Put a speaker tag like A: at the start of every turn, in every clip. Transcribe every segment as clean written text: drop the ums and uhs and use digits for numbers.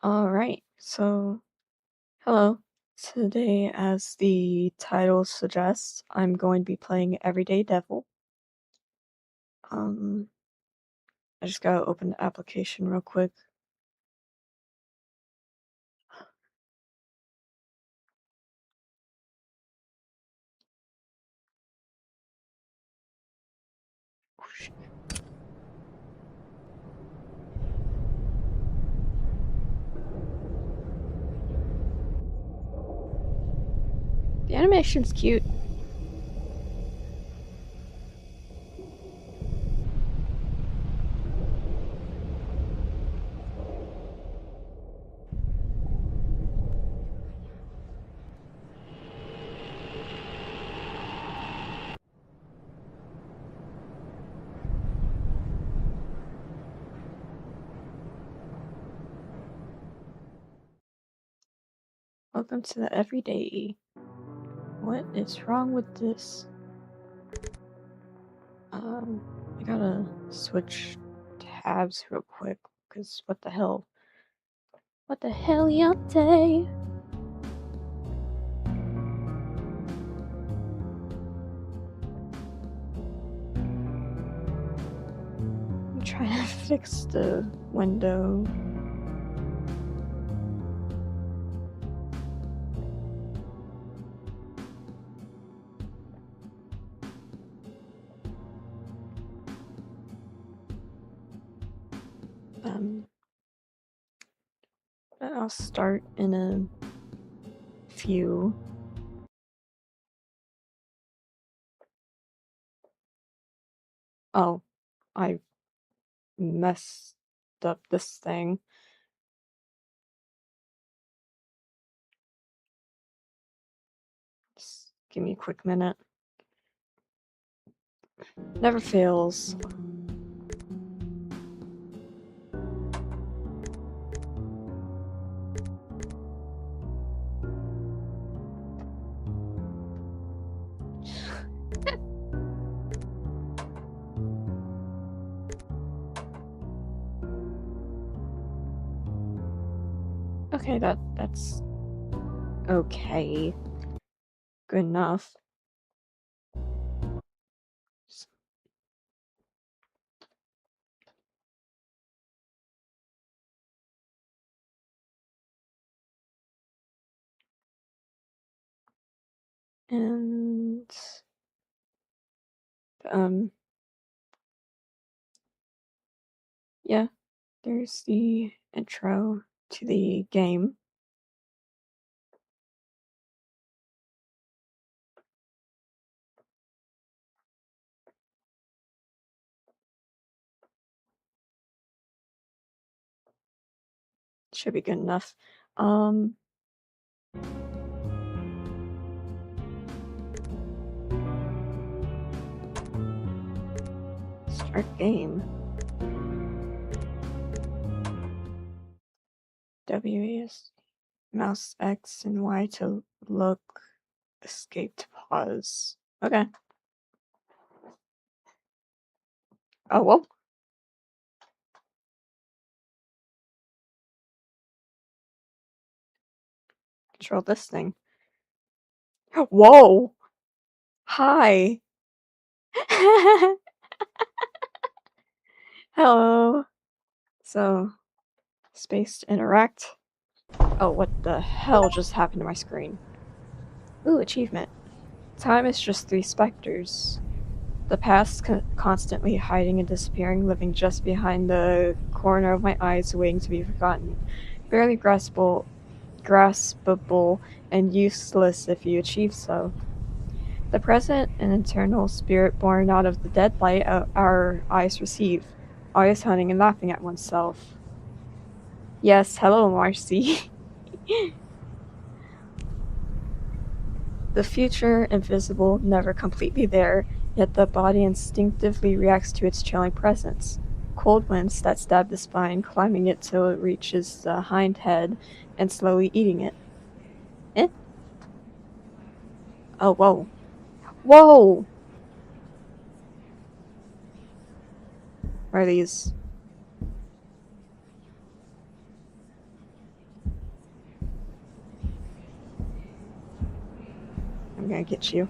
A: Alright, so hello. Today, as the title suggests, I'm going to be playing Everyday Devil. Um, I just gotta open the application real quick. The animation's cute. Welcome to the Everyday. What is wrong with this? I gotta switch tabs real quick, because what the hell? What the hell, Yante? I'm trying to fix the window. I'll start in a few. Oh, I messed up this thing. Just give me a quick minute. Never fails. Okay, that's okay. Good enough. And yeah, there's the intro to the game. Should be good enough. Start game. WAS mouse X and Y to look, escape to pause. Okay. Oh, well. Control this thing. Whoa! Hi! Hello! So, space to interact. Oh, what the hell just happened to my screen? Ooh, achievement. Time is just three specters. The past constantly hiding and disappearing, living just behind the corner of my eyes, waiting to be forgotten. Barely graspable, and useless if you achieve so. The present, an eternal spirit born out of the dead light our eyes receive, always hunting and laughing at oneself. Yes, hello, Marcy. The future, invisible, never completely there, yet the body instinctively reacts to its chilling presence. Cold winds that stab the spine, climbing it till it reaches the hind head, and slowly eating it. Eh? Oh, whoa. Whoa! Are these... I'm gonna get you.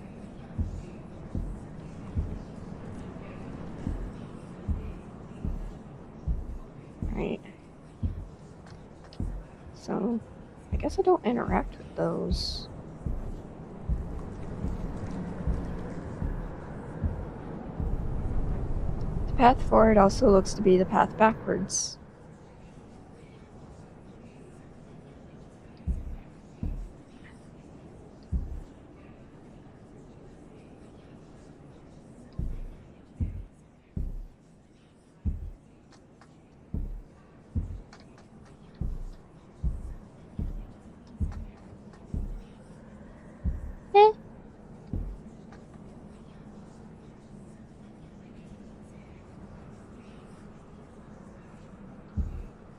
A: Right. So, I guess I don't interact with those. The path forward also looks to be the path backwards.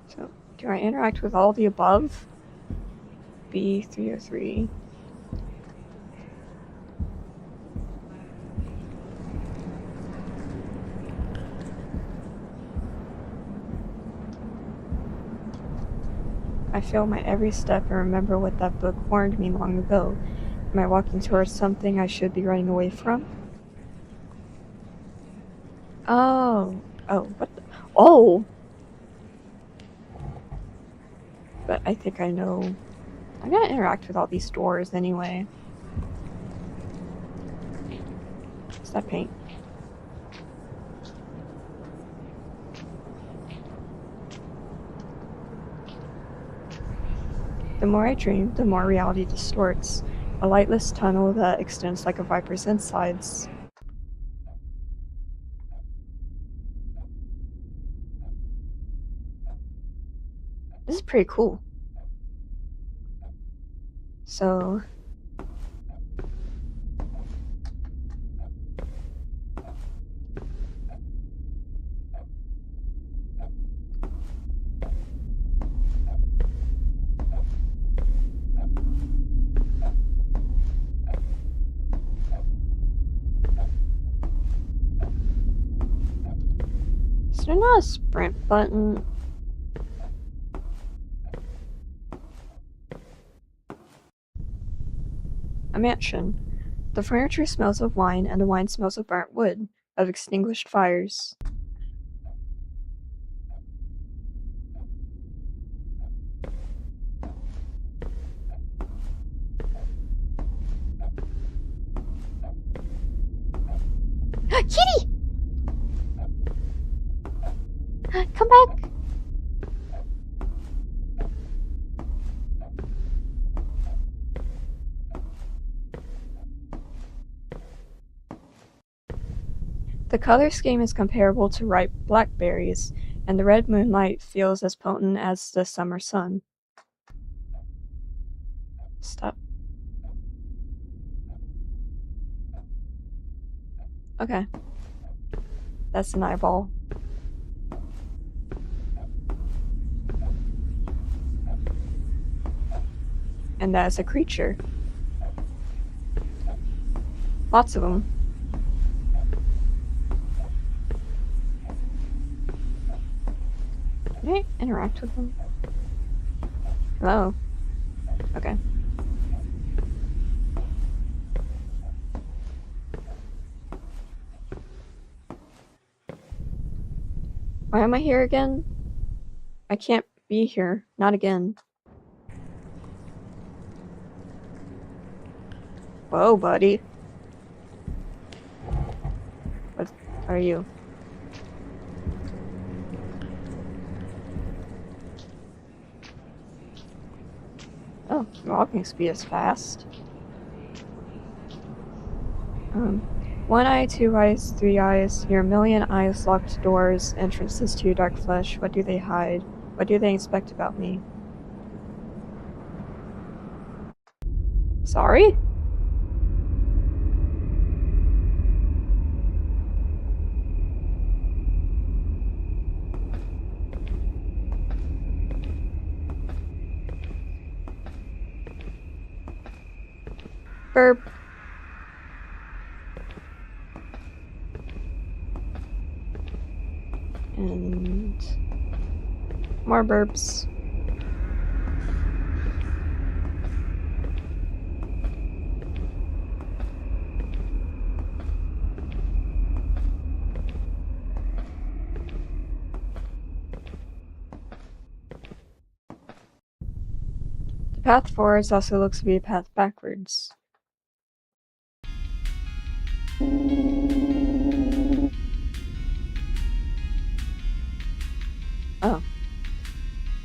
A: So, do I interact with all the above? B303. I feel my every step and remember what that book warned me long ago. Am I walking towards something I should be running away from? Oh, what the? Oh! But I think I know. I'm gonna interact with all these doors anyway. What's that paint? The more I dream, the more reality distorts. A lightless tunnel that extends like a viper's insides. This is pretty cool. So... is there not a sprint button? A mansion. The furniture smells of wine, and the wine smells of burnt wood, of extinguished fires. Kitty! Come back! The color scheme is comparable to ripe blackberries, and the red moonlight feels as potent as the summer sun. Stop. Okay. That's an eyeball. And that is a creature. Lots of them. Can I interact with them? Hello? Okay. Why am I here again? I can't be here. Not again. Whoa, buddy. What are you? Oh, walking speed is fast. 1 eye, 2 eyes, 3 eyes, your million eyes, locked doors, entrances to dark flesh. What do they hide? What do they expect about me? Sorry? Burp. And more burps. Path forwards also looks to be a path backwards. Oh.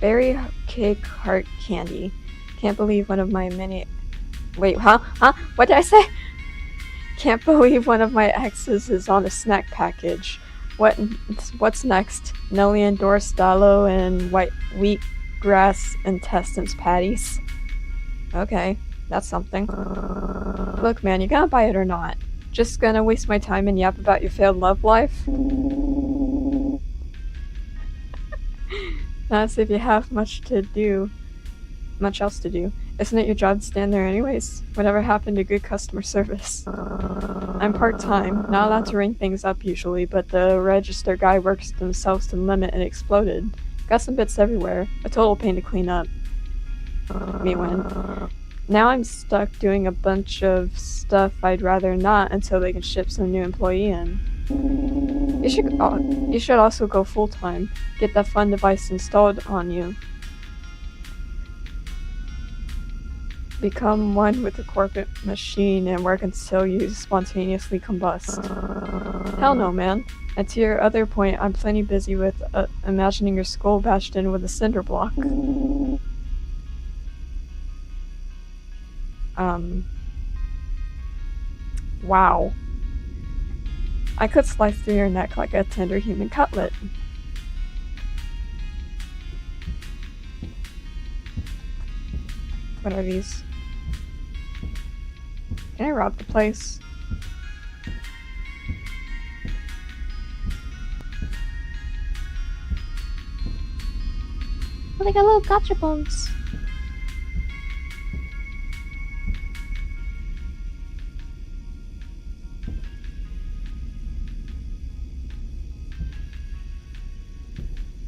A: Berry cake heart candy. Can't believe one of my many... Wait, huh? What did I say? Can't believe one of my exes is on a snack package. What's next? Nelly endorsed Dallo and wheat grass intestines patties. Okay, that's something. Look, man, you gotta buy it or not. Just gonna waste my time and yap about your failed love life? Not as if you have much else to do. Isn't it your job to stand there anyways? Whatever happened to good customer service? I'm part-time, not allowed to ring things up usually, but the register guy works themselves to the limit and exploded. Got some bits everywhere. A total pain to clean up. Me when. Now I'm stuck doing a bunch of stuff I'd rather not until they can ship some new employee in. You should also go full-time. Get that fun device installed on you. Become one with the corporate machine and work until you spontaneously combust. Hell no, man. And to your other point, I'm plenty busy with imagining your skull bashed in with a cinder block. Wow. I could slice through your neck like a tender human cutlet. What are these? Can I rob the place? Oh, they got little gotcha bones.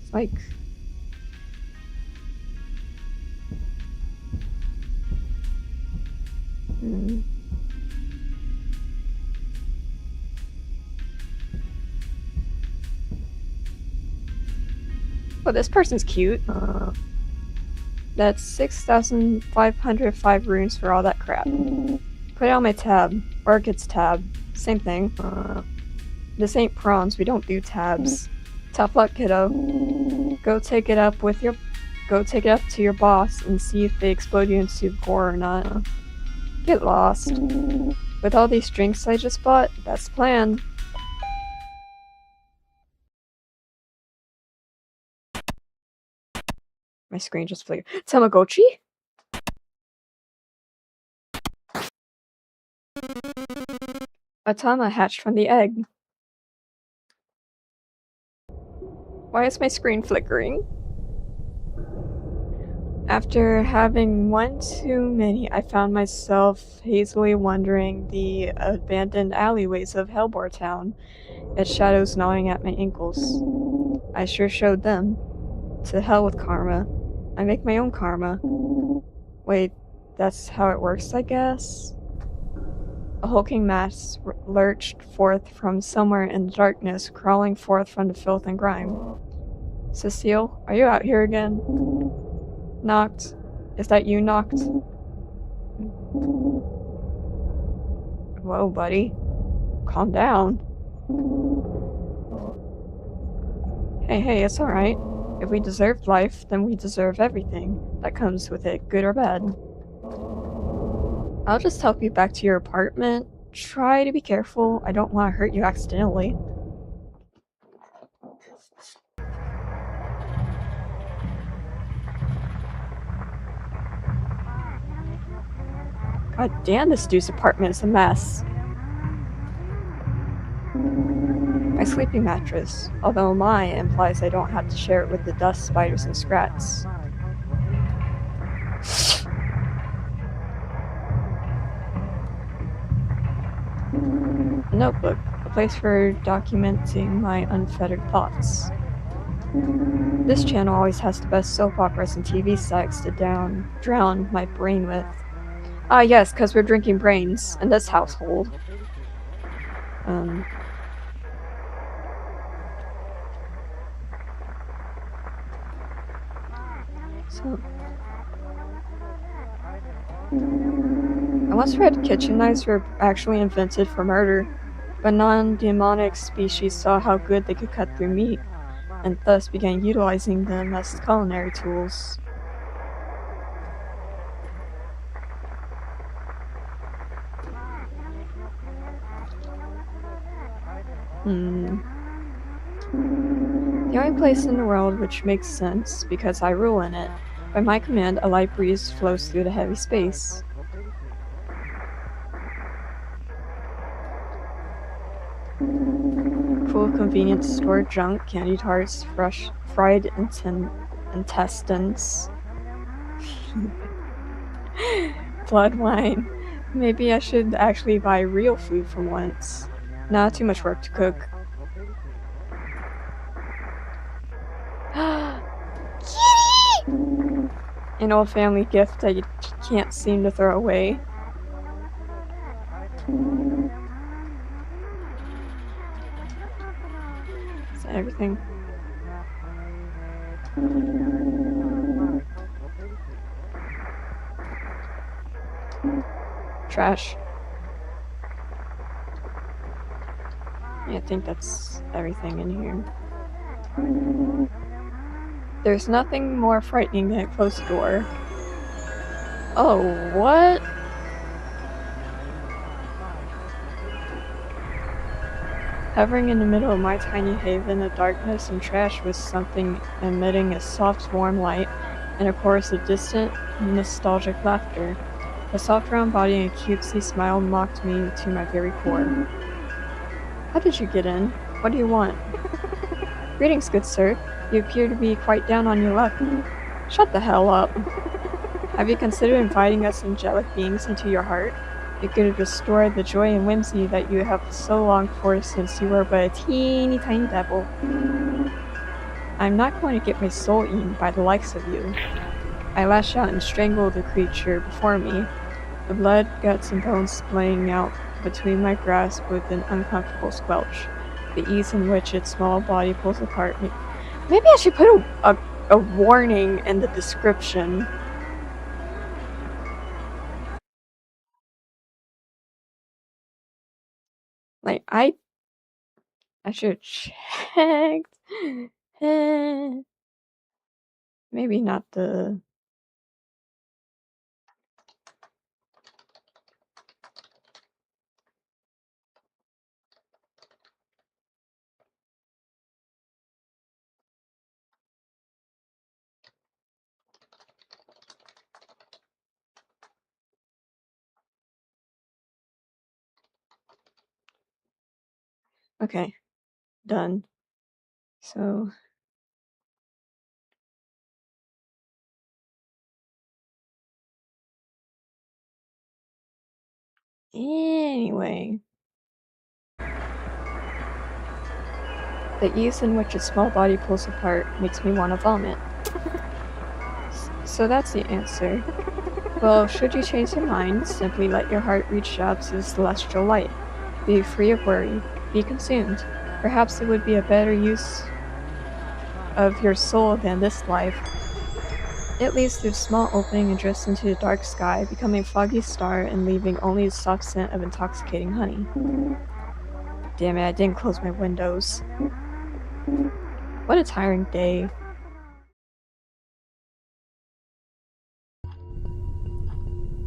A: It's like... Oh, this person's cute. That's 6,505 runes for all that crap. Put it on my tab. Orchid's tab. Same thing. This ain't prawns, we don't do tabs. Tough luck, kiddo. Go take it up to your boss and see if they explode you into Gore or not. Get lost. With all these drinks I just bought, that's the plan. My screen just flickered. Tamagotchi? A Tama hatched from the egg. Why is my screen flickering? After having one too many, I found myself hazily wandering the abandoned alleyways of Hellbore Town, its shadows gnawing at my ankles. I sure showed them. To hell with karma. I make my own karma. Wait, that's how it works, I guess? A hulking mass lurched forth from somewhere in the darkness, crawling forth from the filth and grime. Cecile, are you out here again? Knocked. Is that you, Knocked? Whoa, buddy. Calm down. Hey, it's alright. If we deserved life, then we deserve everything that comes with it, good or bad. I'll just help you back to your apartment. Try to be careful. I don't want to hurt you accidentally. God damn, this dude's apartment is a mess. My sleeping mattress, although my implies I don't have to share it with the dust spiders and scrats. A notebook, a place for documenting my unfettered thoughts. This channel always has the best soap operas and TV sags to drown my brain with. Ah yes, because we're drinking brains in this household. So I once read kitchen knives were actually invented for murder, but non-demonic species saw how good they could cut through meat, and thus began utilizing them as culinary tools. The only place in the world which makes sense, because I rule in it. By my command, a light breeze flows through the heavy space. Full of convenient stored junk, candy tarts, fresh fried intestines. Blood wine. Maybe I should actually buy real food for once. Not too much work to cook. Kitty! An old family gift that you can't seem to throw away. Is that everything? Trash. Yeah, I think that's everything in here. There's nothing more frightening than a closed door. Oh, what? Hovering in the middle of my tiny haven of darkness and trash was something emitting a soft, warm light and a chorus of distant, nostalgic laughter. A soft round body and a cutesy smile mocked me to my very core. How did you get in? What do you want? Greetings, good sir. You appear to be quite down on your luck. Shut the hell up. Have you considered inviting us angelic beings into your heart? It could restore the joy and whimsy that you have so longed for since you were but a teeny tiny devil. I'm not going to get my soul eaten by the likes of you. I lash out and strangle the creature before me, the blood, guts, and bones splaying out between my grasp with an uncomfortable squelch. The ease in which its small body pulls apart me. Maybe I should put a warning in the description. Like, I should have checked. Maybe not the... Okay, done. So... Anyway... The ease in which a small body pulls apart makes me want to vomit. So that's the answer. Well, should you change your mind, simply let your heart reach out to the celestial light. Be free of worry. Be consumed. Perhaps it would be a better use of your soul than this life. It leaves through a small opening and drifts into the dark sky, becoming a foggy star and leaving only the soft scent of intoxicating honey. Damn it, I didn't close my windows. What a tiring day.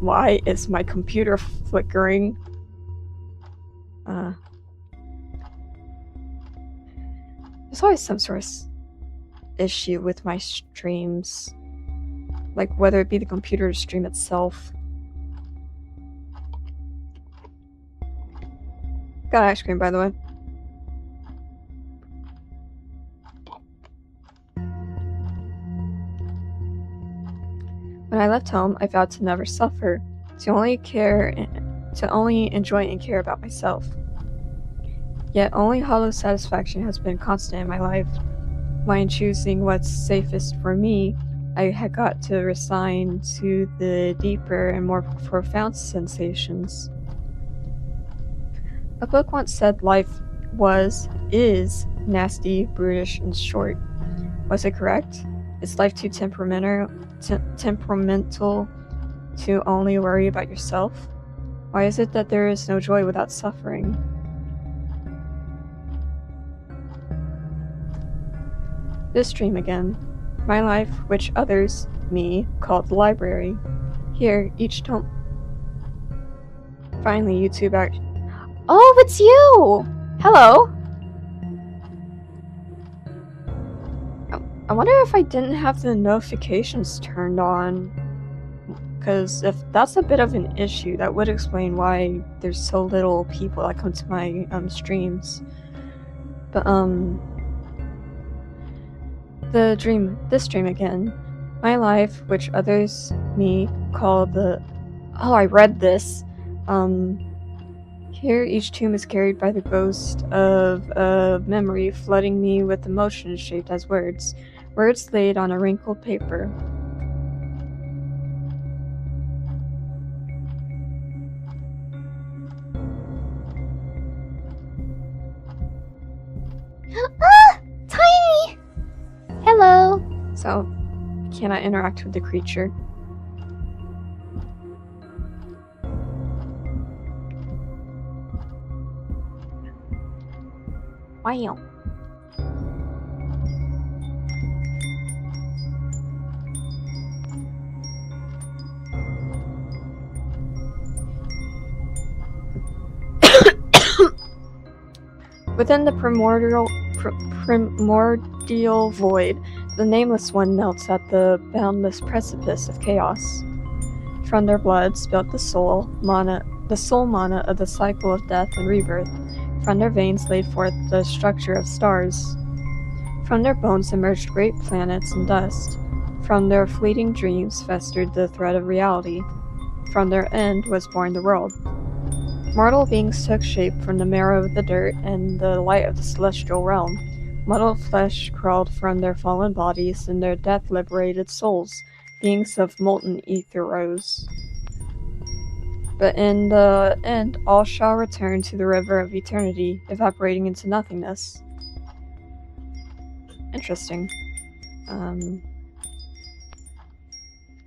A: Why is my computer flickering? There's always some sort of issue with my streams. Like, whether it be the computer or the stream itself. Got ice cream, by the way. When I left home, I vowed to never suffer, to only enjoy and care about myself. Yet only hollow satisfaction has been constant in my life. When choosing what's safest for me, I had got to resign to the deeper and more profound sensations. A book once said life is nasty, brutish, and short. Was it correct? Is life too temperamental To only worry about yourself? Why is it that there is no joy without suffering? This dream again. My life, which others, me, called the library. Here, each tome. Finally, YouTube act. Oh, it's you! Hello! I wonder if I didn't have the notifications turned on. Because if that's a bit of an issue, that would explain why there's so little people that come to my streams. But this dream again. My life, which others, me, call the... Oh, I read this. Here each tomb is carried by the ghost of a memory, flooding me with emotions shaped as words. Words laid on a wrinkled paper.
B: Ah! Tiny! Hello.
A: So, can I interact with the creature?
B: Wow.
A: Within the primordial void, the Nameless One melts at the boundless precipice of chaos. From their blood spilt the soul mana of the cycle of death and rebirth. From their veins laid forth the structure of stars. From their bones emerged great planets and dust. From their fleeting dreams festered the thread of reality. From their end was born the world. Mortal beings took shape from the marrow of the dirt and the light of the celestial realm. Muddled flesh crawled from their fallen bodies, and their death-liberated souls, beings of molten ether rose. But in the end, all shall return to the river of eternity, evaporating into nothingness. Interesting.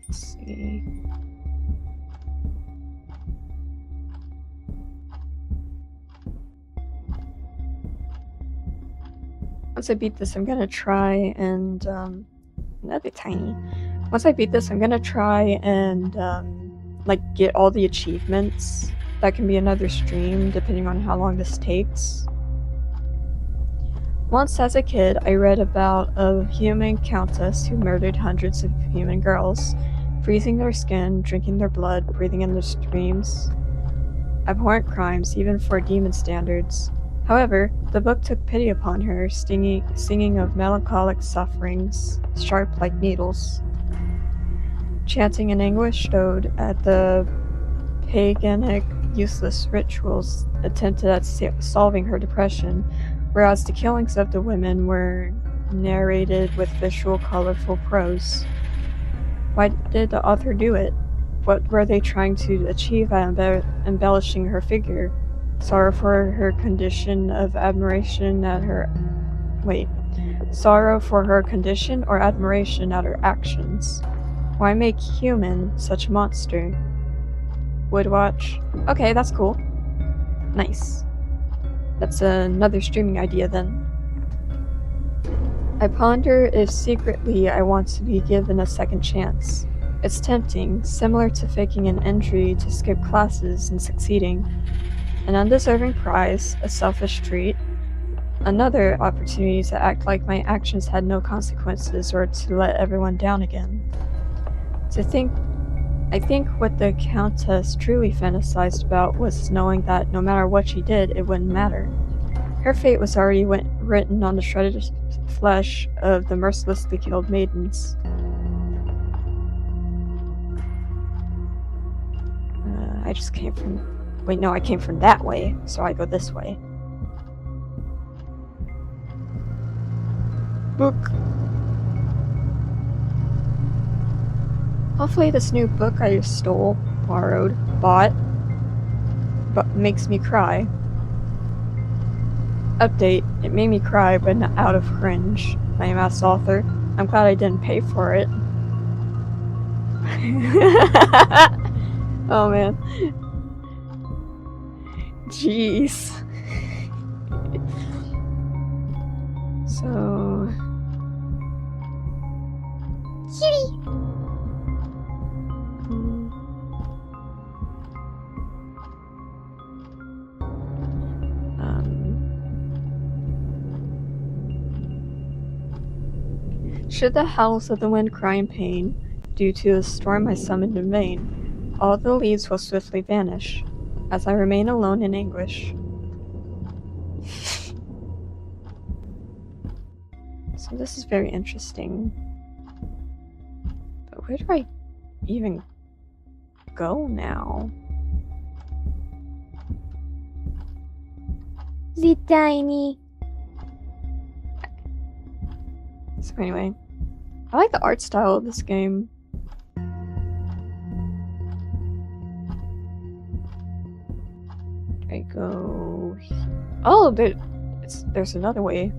A: Let's see. Once I beat this, I'm gonna try and, that'd be tiny. Once I beat this, I'm gonna try and, like, get all the achievements. That can be another stream, depending on how long this takes. Once as a kid, I read about a human countess who murdered hundreds of human girls, freezing their skin, drinking their blood, breathing in their streams. Abhorrent crimes, even for demon standards. However, the book took pity upon her, singing of melancholic sufferings, sharp like needles. Chanting an anguished ode at the paganic, useless rituals attempted at solving her depression, whereas the killings of the women were narrated with visual, colorful prose. Why did the author do it? What were they trying to achieve by embellishing her figure? Sorrow for her condition of admiration at her... Wait. Sorrow for her condition or admiration at her actions? Why make human such a monster? Woodwatch. Okay, that's cool. Nice. That's another streaming idea then. I ponder if secretly I want to be given a second chance. It's tempting, similar to faking an entry to skip classes and succeeding. An undeserving prize, a selfish treat, another opportunity to act like my actions had no consequences or to let everyone down again. I think what the Countess truly fantasized about was knowing that no matter what she did, it wouldn't matter. Her fate was already written on the shredded flesh of the mercilessly killed maidens. I just came from... Wait, no, I came from that way, so I go this way. Book. Hopefully this new book I stole, borrowed, bought, but makes me cry. Update, it made me cry, but not out of cringe. Lame ass author. I'm glad I didn't pay for it. Oh man. Jeez. So...
B: Kitty!
A: Should the howls of the wind cry in pain, due to the storm I summoned in vain, all the leaves will swiftly vanish, as I remain alone in anguish. So this is very interesting. But where do I even go now?
B: The tiny.
A: So anyway, I like the art style of this game. I go... Oh, there's another way.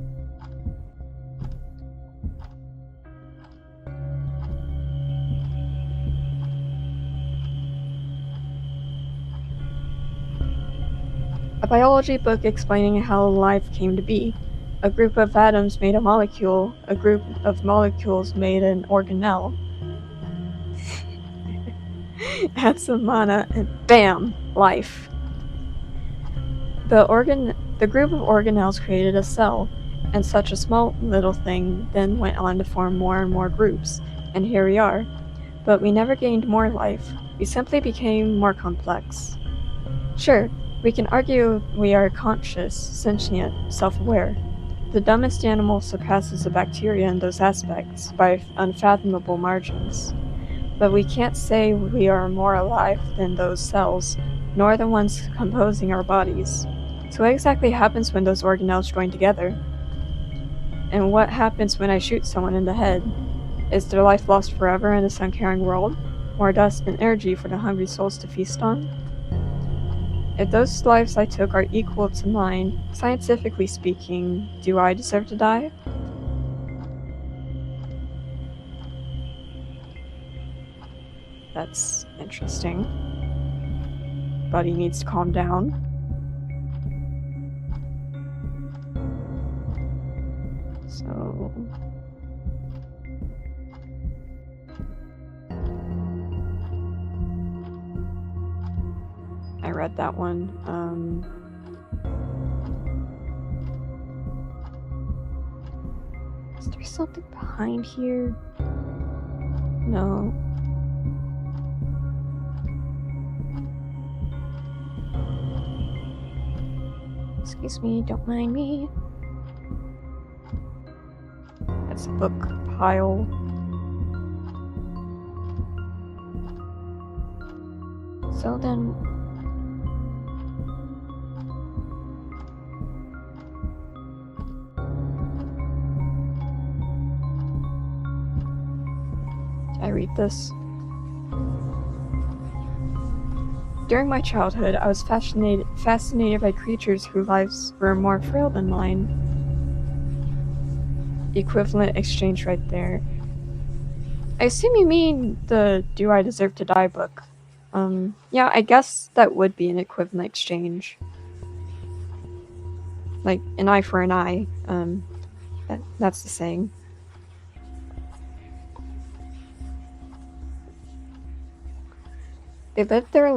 A: A biology book explaining how life came to be. A group of atoms made a molecule. A group of molecules made an organelle. Add some mana and BAM! Life. The group of organelles created a cell, and such a small little thing then went on to form more and more groups, and here we are. But we never gained more life, we simply became more complex. Sure, we can argue we are conscious, sentient, self-aware. The dumbest animal surpasses the bacteria in those aspects by unfathomable margins. But we can't say we are more alive than those cells, nor the ones composing our bodies. So what exactly happens when those organelles join together? And what happens when I shoot someone in the head? Is their life lost forever in this uncaring world? More dust and energy for the hungry souls to feast on? If those lives I took are equal to mine, scientifically speaking, do I deserve to die? That's interesting. Buddy needs to calm down. So... I read that one. Is there something behind here? No. Excuse me, don't mind me. That's a book pile. So then... I read this. During my childhood, I was fascinated by creatures whose lives were more frail than mine. Equivalent exchange right there. I assume you mean the Do I Deserve to Die book. Yeah, I guess that would be an equivalent exchange. Like, an eye for an eye. That's the saying. They lived their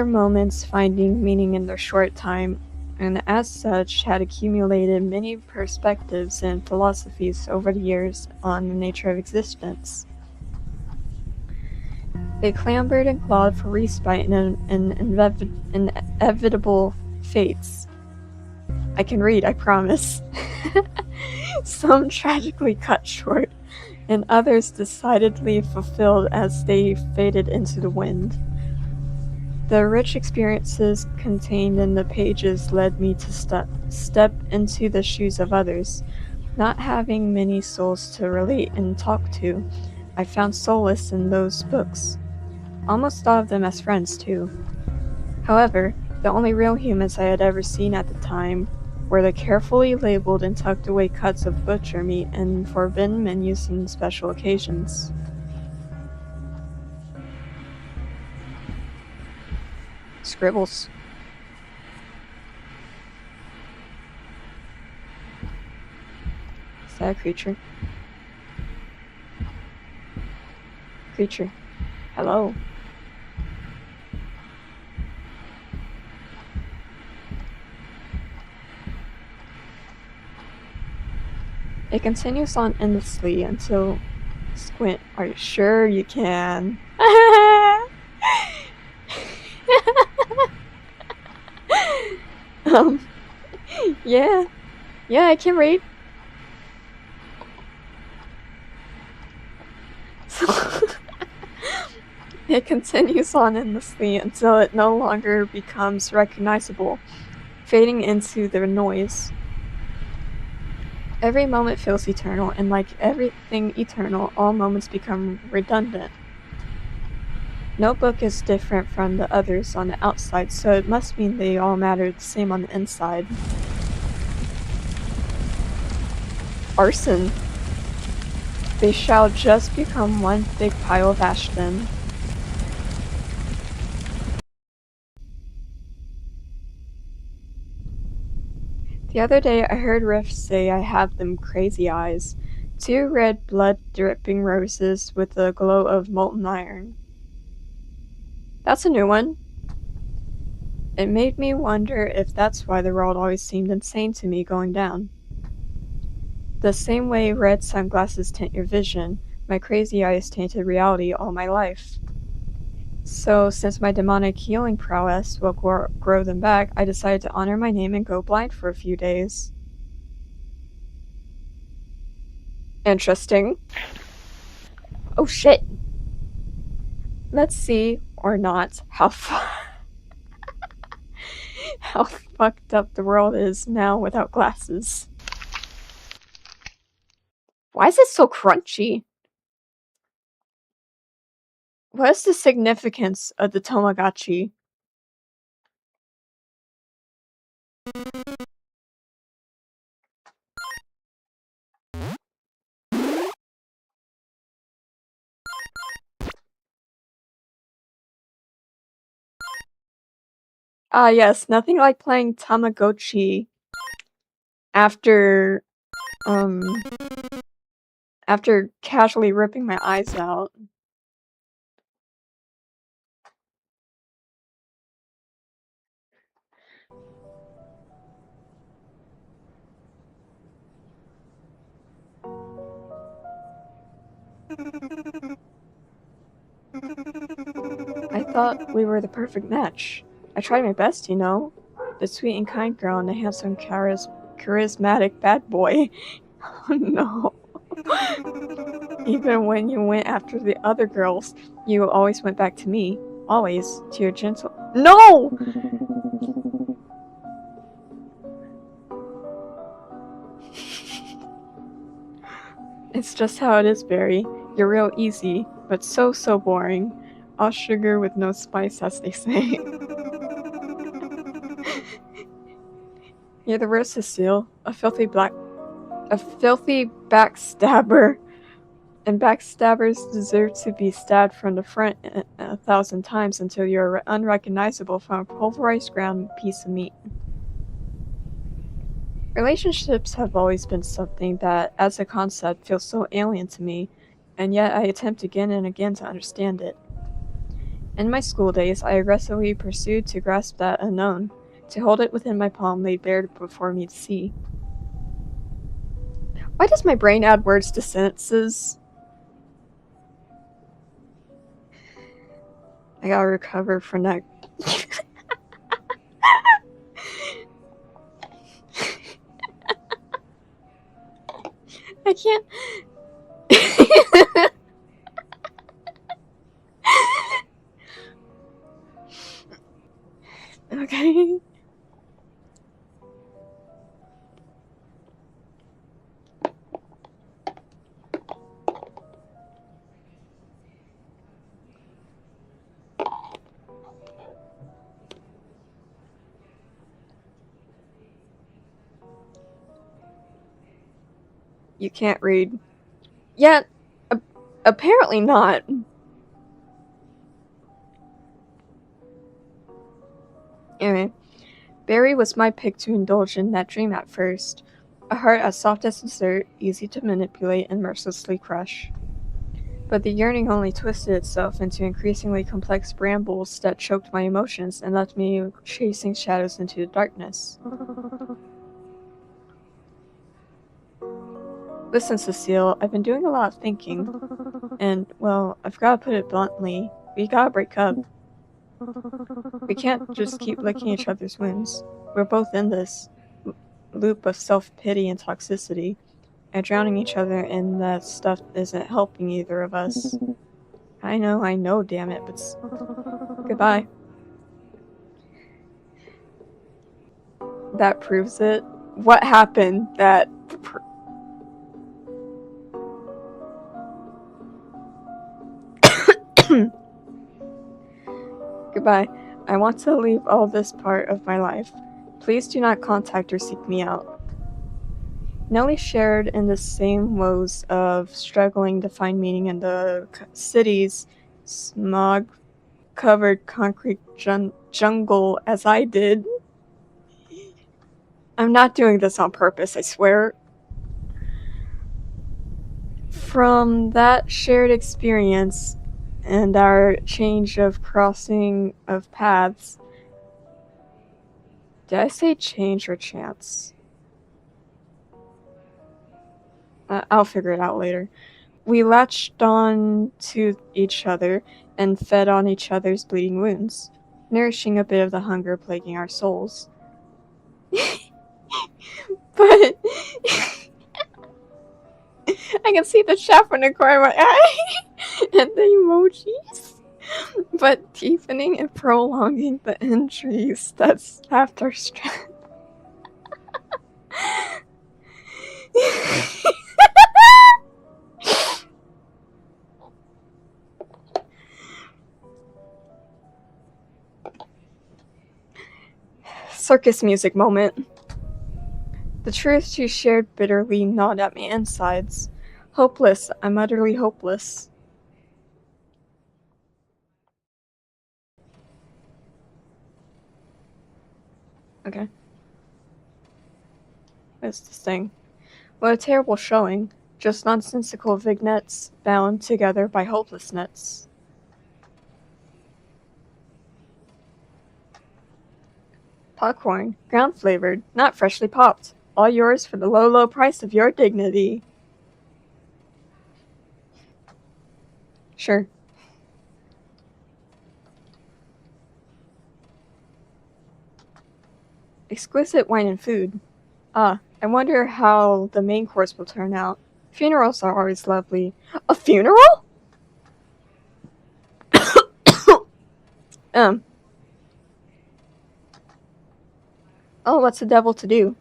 A: moments finding meaning in their short time, and as such had accumulated many perspectives and philosophies over the years on the nature of existence. They clambered and clawed for respite in inevitable fates. I can read, I promise. Some tragically cut short, and others decidedly fulfilled as they faded into the wind. The rich experiences contained in the pages led me to step into the shoes of others. Not having many souls to relate and talk to, I found solace in those books. Almost thought of them as friends, too. However, the only real humans I had ever seen at the time were the carefully labeled and tucked away cuts of butcher meat and forbidden menus on special occasions. Scribbles. Is that a creature? Creature. Hello. It continues on endlessly until... Squint, are you sure you can? Yeah. Yeah, I can read. So it continues on endlessly until it no longer becomes recognizable, fading into the noise. Every moment feels eternal, and like everything eternal, all moments become redundant. No book is different from the others on the outside, so it must mean they all matter the same on the inside. Arson. They shall just become one big pile of ash then. The other day I heard Riff say I have them crazy eyes. 2 red blood-dripping roses with the glow of molten iron. That's a new one. It made me wonder if that's why the world always seemed insane to me going down. The same way red sunglasses tint your vision, my crazy eyes tainted reality all my life. So, since my demonic healing prowess will grow them back, I decided to honor my name and go blind for a few days. Interesting. Oh shit! Let's see, or not, how how fucked up the world is now without glasses. Why is it so crunchy? What is the significance of the Tamagotchi? Ah yes, nothing like playing Tamagotchi after, after casually ripping my eyes out. I thought we were the perfect match. I tried my best, you know. The sweet and kind girl and the handsome, charismatic bad boy. Oh no. Even when you went after the other girls, you always went back to me. Always. To your gentle— No! It's just how it is, Barry. You're real easy, but so boring. All sugar with no spice, as they say. You're the worst, Cecile. A filthy backstabber. And backstabbers deserve to be stabbed from the front 1,000 times until you're unrecognizable from a pulverized ground piece of meat. Relationships have always been something that, as a concept, feels so alien to me, and yet I attempt again and again to understand it. In my school days, I aggressively pursued to grasp that unknown, to hold it within my palm laid bare before me to see. Why does my brain add words to sentences? I gotta recover from that. I can't. Okay. You can't read. Yeah, apparently not. Anyway, Barry was my pick to indulge in that dream at first. A heart as soft as dessert, easy to manipulate and mercilessly crush. But the yearning only twisted itself into increasingly complex brambles that choked my emotions and left me chasing shadows into the darkness. Listen, Cecile, I've been doing a lot of thinking, and, well, I've gotta put it bluntly, we gotta break up. We can't just keep licking each other's wounds. We're both in this loop of self-pity and toxicity, and drowning each other in that stuff isn't helping either of us. I know, damn it, but goodbye. That proves it. What happened that... Goodbye. I want to leave all this part of my life. Please do not contact or seek me out. Nellie shared in the same woes of struggling to find meaning in the city's smog-covered concrete jungle as I did. I'm not doing this on purpose, I swear. From that shared experience and our change of crossing of paths... Did I say change or chance? I'll figure it out later. We latched on to each other and fed on each other's bleeding wounds, nourishing a bit of the hunger plaguing our souls. But I can see the shaft in the corner of my eye and the emojis. But deepening and prolonging the injuries that sapped our strength. Circus music moment. The truth she shared bitterly gnawed at my insides. Hopeless, I'm utterly hopeless. Okay. What's this thing? What a terrible showing. Just nonsensical vignettes bound together by hopelessness. Popcorn, ground flavored, not freshly popped. All yours for the low, low price of your dignity. Sure. Exquisite wine and food. Ah, I wonder how the main course will turn out. Funerals are always lovely. A funeral? Oh, what's the devil to do?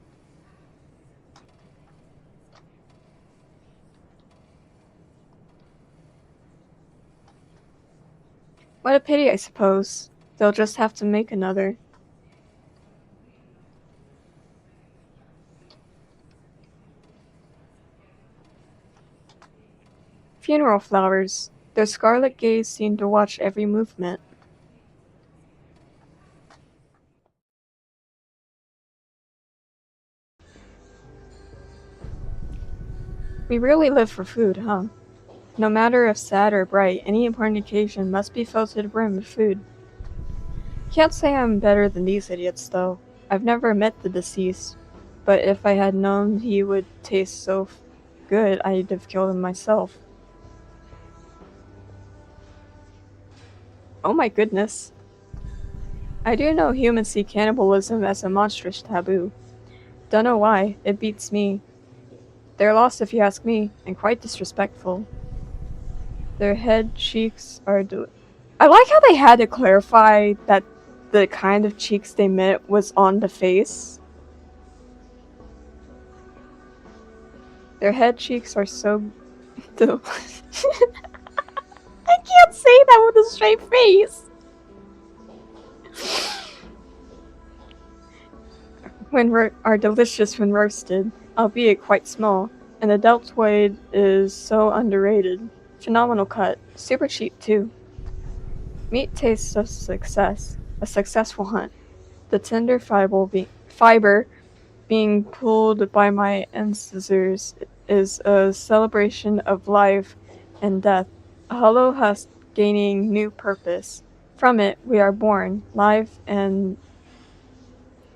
A: What a pity, I suppose. They'll just have to make another. Funeral flowers. Their scarlet gaze seemed to watch every movement. We really live for food, huh? No matter if sad or bright, any important occasion must be filled to the brim with food. Can't say I'm better than these idiots, though. I've never met the deceased, but if I had known he would taste so good, I'd have killed him myself. Oh my goodness. I do know humans see cannibalism as a monstrous taboo. Dunno why, it beats me. They're lost if you ask me, and quite disrespectful. Their head cheeks are I like how they had to clarify that the kind of cheeks they meant was on the face. Their head cheeks are so... I can't say that with a straight face! Are delicious when roasted, albeit quite small, and the deltoid is so underrated. Phenomenal cut, super cheap too. Meat tastes of success, a successful hunt. The tender fiber being pulled by my incisors is a celebration of life and death, a hollow husk gaining new purpose. From it we are born, live and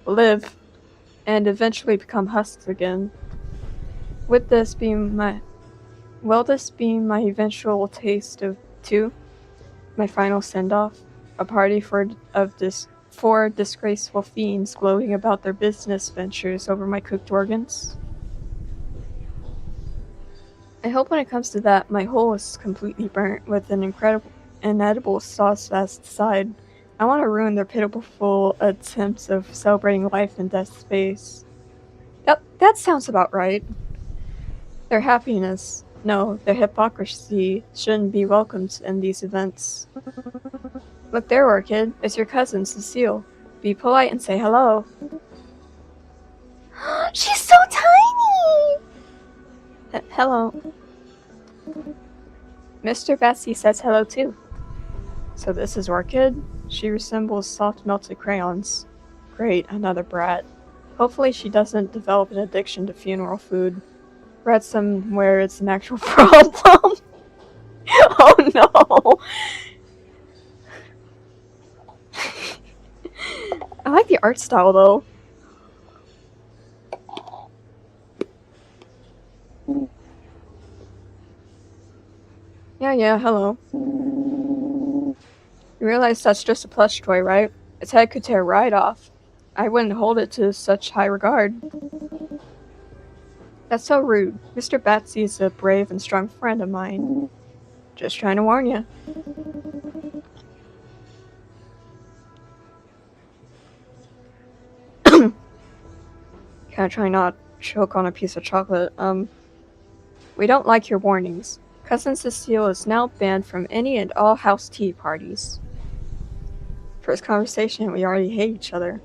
A: live, and eventually become husks again. Will this be my eventual taste of too? My final send-off? A party for four disgraceful fiends gloating about their business ventures over my cooked organs? I hope when it comes to that, my hole is completely burnt with an inedible sauce vast side. I want to ruin their pitiful attempts of celebrating life in death space. That sounds about right. Their happiness, no, their hypocrisy shouldn't be welcomed in these events. Look there, Orchid. It's your cousin, Cecile. Be polite and say hello.
B: She's so tiny!
A: Hello. Mr. Betsy says hello too. So this is Orchid? She resembles soft melted crayons. Great, another brat. Hopefully she doesn't develop an addiction to funeral food. Read somewhere it's an actual problem. Oh no! I like the art style though. Yeah, hello. You realize that's just a plush toy, right? Its head could tear right off. I wouldn't hold it to such high regard. That's so rude. Mr. Batsy is a brave and strong friend of mine. Just trying to warn you. Kinda trying not to choke on a piece of chocolate. We don't like your warnings. Cousin Cecile is now banned from any and all house tea parties. First conversation, we already hate each other.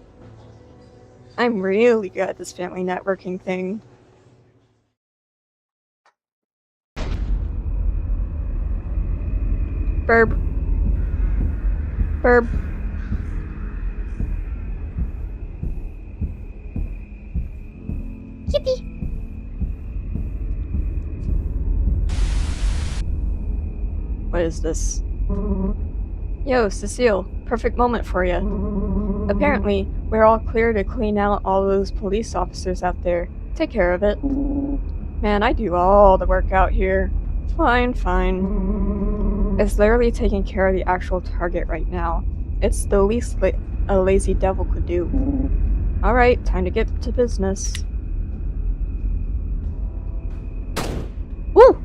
A: I'm really good at this family networking thing. Burb. Burb.
B: Yippee!
A: What is this? Yo, Cecile, perfect moment for you. Apparently, we're all clear to clean out all those police officers out there. Take care of it. Man, I do all the work out here. Fine. It's literally taking care of the actual target right now. It's the least a lazy devil could do. Alright, time to get to business. Woo!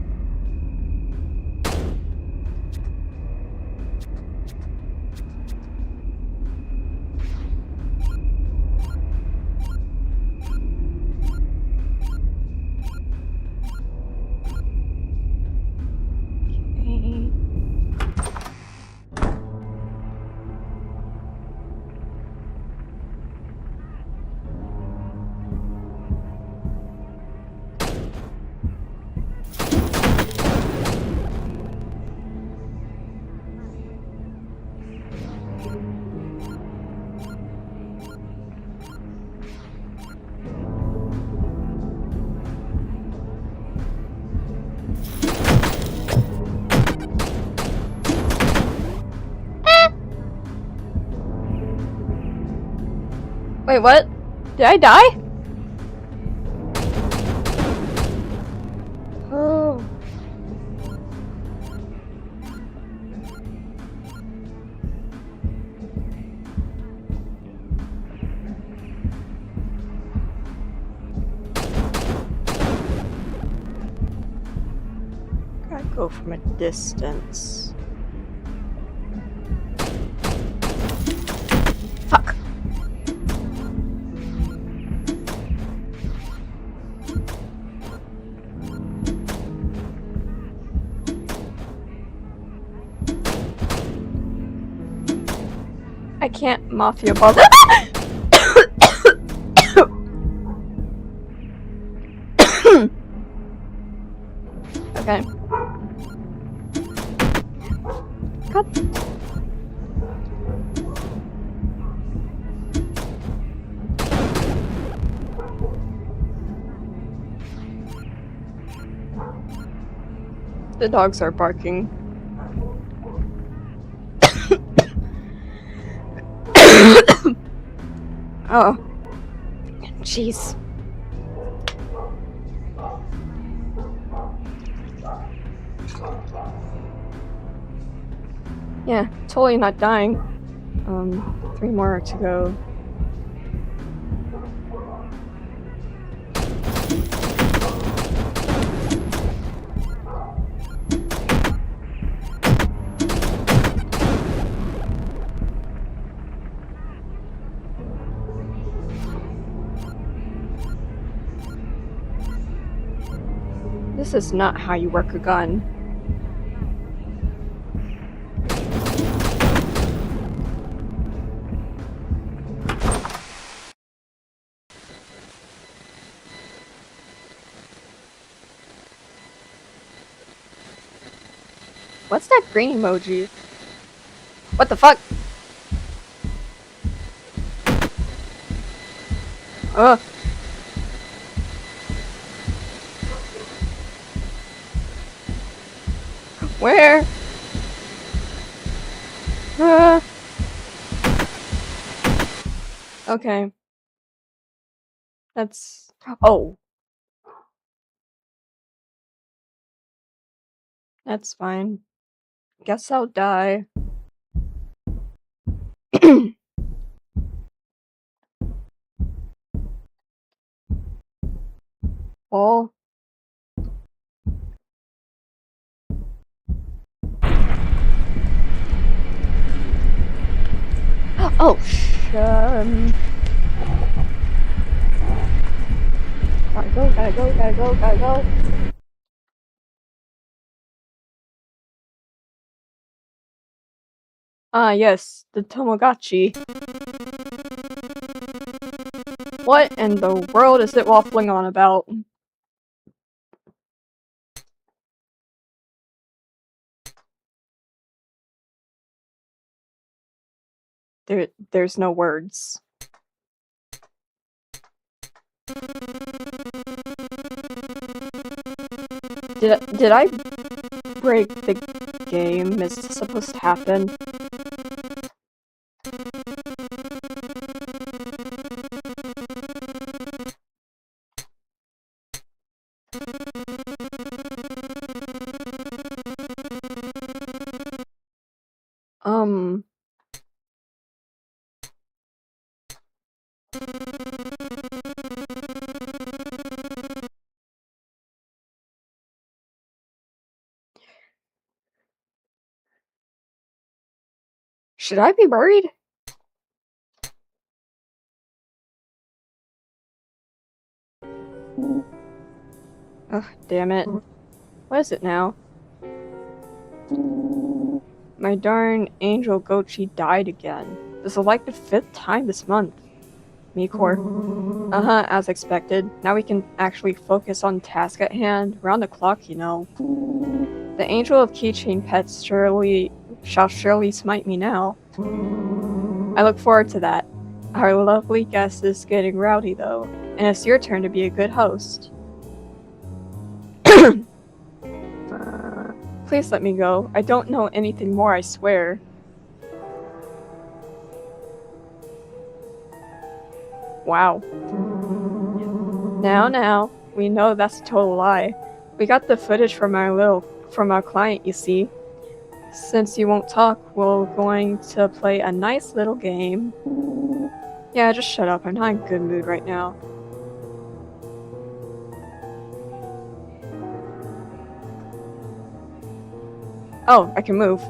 A: Wait, what? Did I die? Oh. Gotta go from a distance. Fuck. I can't mafia boss. Okay. God. The dogs are barking. Oh. Jeez. Yeah, totally not dying. 3 more to go. This is not how you work a gun. What's that green emoji? What the fuck? Ugh. Where? Okay. That's... Oh. That's fine. Guess I'll die. Oh. Oh, gotta go. Ah, yes, the Tomogachi. What in the world is it waffling on about? There's no words. Did I break the game? Is this supposed to happen? Should I be worried? Ugh, damn it. What is it now? My darn angel Gochi died again. This is like the 5th time this month. Gore. Uh-huh, as expected. Now we can actually focus on the task at hand. Round the clock, you know. The angel of keychain pets shall surely smite me now. I look forward to that. Our lovely guest is getting rowdy though, and it's your turn to be a good host. Please let me go. I don't know anything more, I swear. Wow. Now, we know that's a total lie. We got the footage from our client, you see. Since you won't talk, we're going to play a nice little game. Yeah, just shut up. I'm not in a good mood right now. Oh, I can move.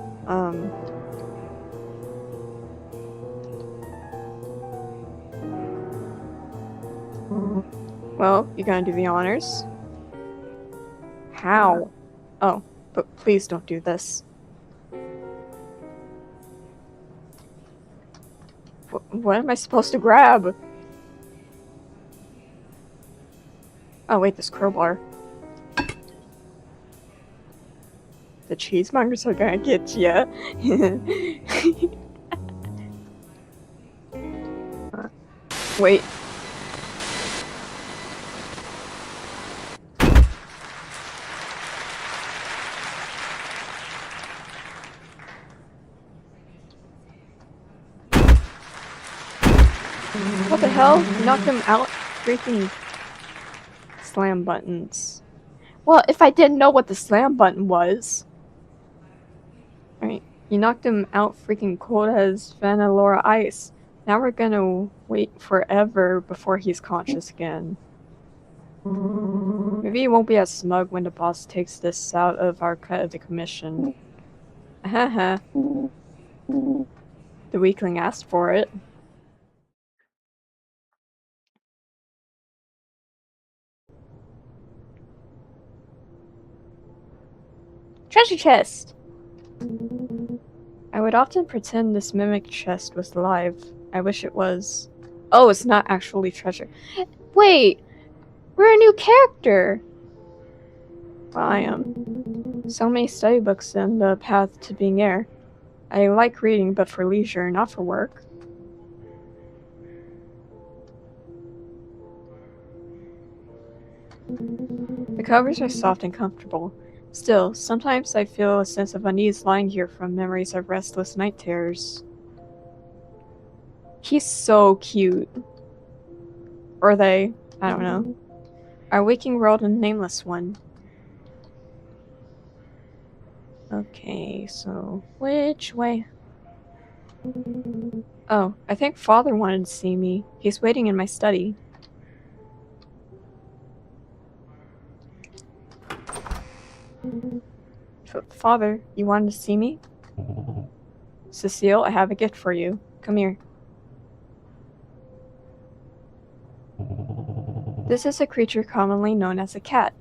A: Well, you gonna do the honors? How? Oh, but please don't do this. What am I supposed to grab? Oh wait, this crowbar. The cheesemongers are gonna get ya. Wait. What the hell? You knocked him out? Freaking slam buttons. Well, if I didn't know what the slam button was. Alright, you knocked him out freaking cold as Vanillora ice. Now we're gonna wait forever before he's conscious again. Maybe he won't be as smug when the boss takes this out of our cut of the commission. Haha. The weakling asked for it. Treasure chest! I would often pretend this mimic chest was alive. I wish it was. Oh, it's not actually treasure. Wait! We're a new character! Well, I am. So many study books in the path to being heir. I like reading, but for leisure, not for work. The covers are soft and comfortable. Still, sometimes I feel a sense of unease lying here from memories of restless night terrors. He's so cute. Or they. I don't know. Our waking world and nameless one. Okay, so which way? Oh, I think Father wanted to see me. He's waiting in my study. Father, you wanted to see me? Cecile, I have a gift for you. Come here. This is a creature commonly known as a cat.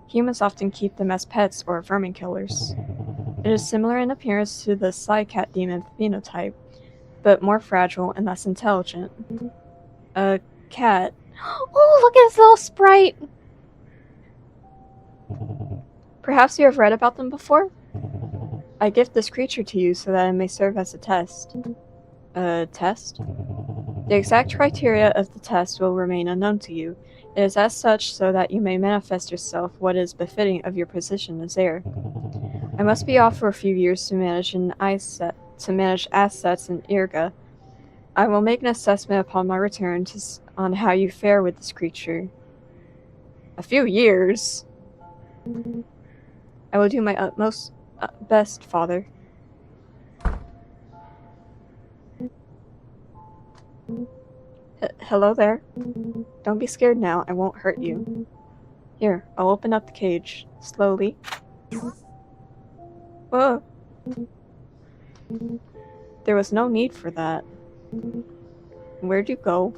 A: Humans often keep them as pets or vermin killers. It is similar in appearance to the Sly Cat Demon phenotype, but more fragile and less intelligent. A cat.
B: Oh, look at this little sprite!
A: Perhaps you have read about them before? I gift this creature to you so that it may serve as a test. A test? The exact criteria of the test will remain unknown to you. It is as such so that you may manifest yourself what is befitting of your position as heir. I must be off for a few years to manage assets in Irga. I will make an assessment upon my return on how you fare with this creature. A few years? I will do my utmost best, Father. Hello there. Don't be scared now, I won't hurt you. Here, I'll open up the cage. Slowly. Whoa. There was no need for that. Where'd you go?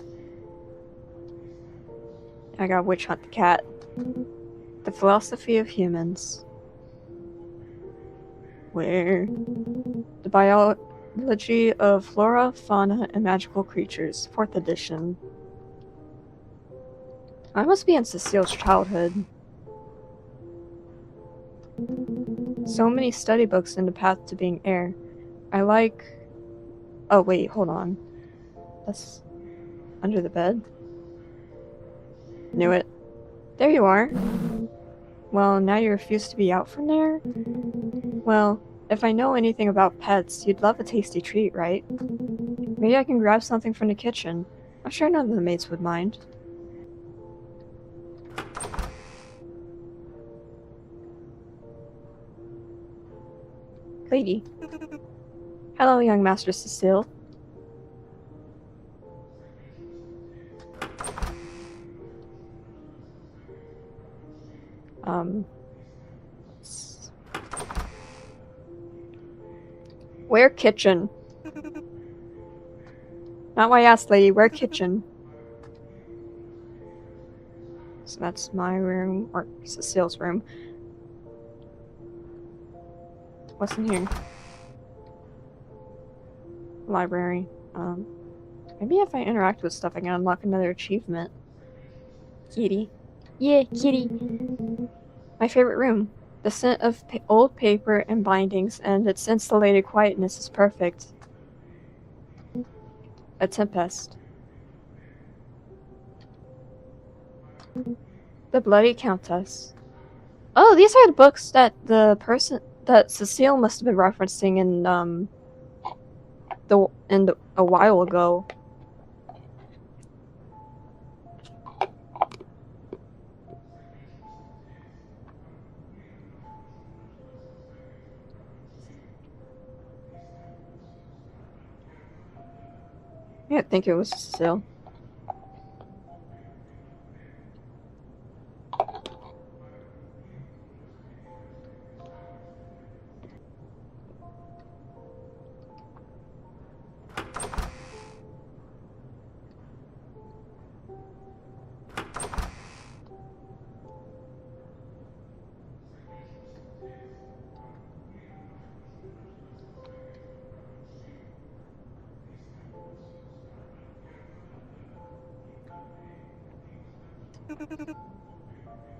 A: I gotta witch hunt the cat. The philosophy of humans. Where? The biology of flora, fauna, and magical creatures. 4th edition. I must be in Cecile's childhood. So many study books in the path to being heir. I like... Oh wait, hold on. That's under the bed. Knew it. There you are. Well, now you refuse to be out from there? Well, if I know anything about pets, you'd love a tasty treat, right? Maybe I can grab something from the kitchen. I'm sure none of the maids would mind. Lady. Hello, young Master Cecile. Where kitchen? Not why I asked, lady. Where kitchen? So that's my room, or Cecile's room. What's in here? Library. Maybe if I interact with stuff, I can unlock another achievement. Kitty. Yeah, kitty. My favorite room. The scent of old paper and bindings and its insulated quietness is perfect. A Tempest. The Bloody Countess. Oh, these are the books that that Cecile must have been referencing in a while ago. Yeah, I think it was Cecile.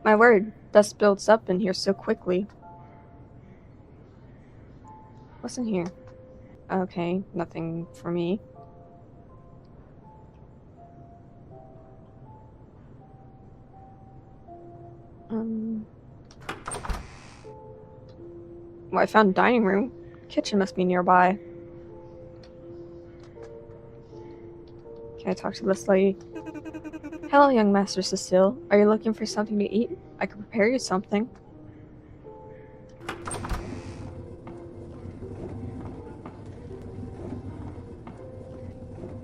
A: My word, dust builds up in here so quickly. What's in here? Okay, nothing for me. Well, I found a dining room. Kitchen must be nearby. Can I talk to this lady? Hello, young Master Cecile. Are you looking for something to eat? I can prepare you something.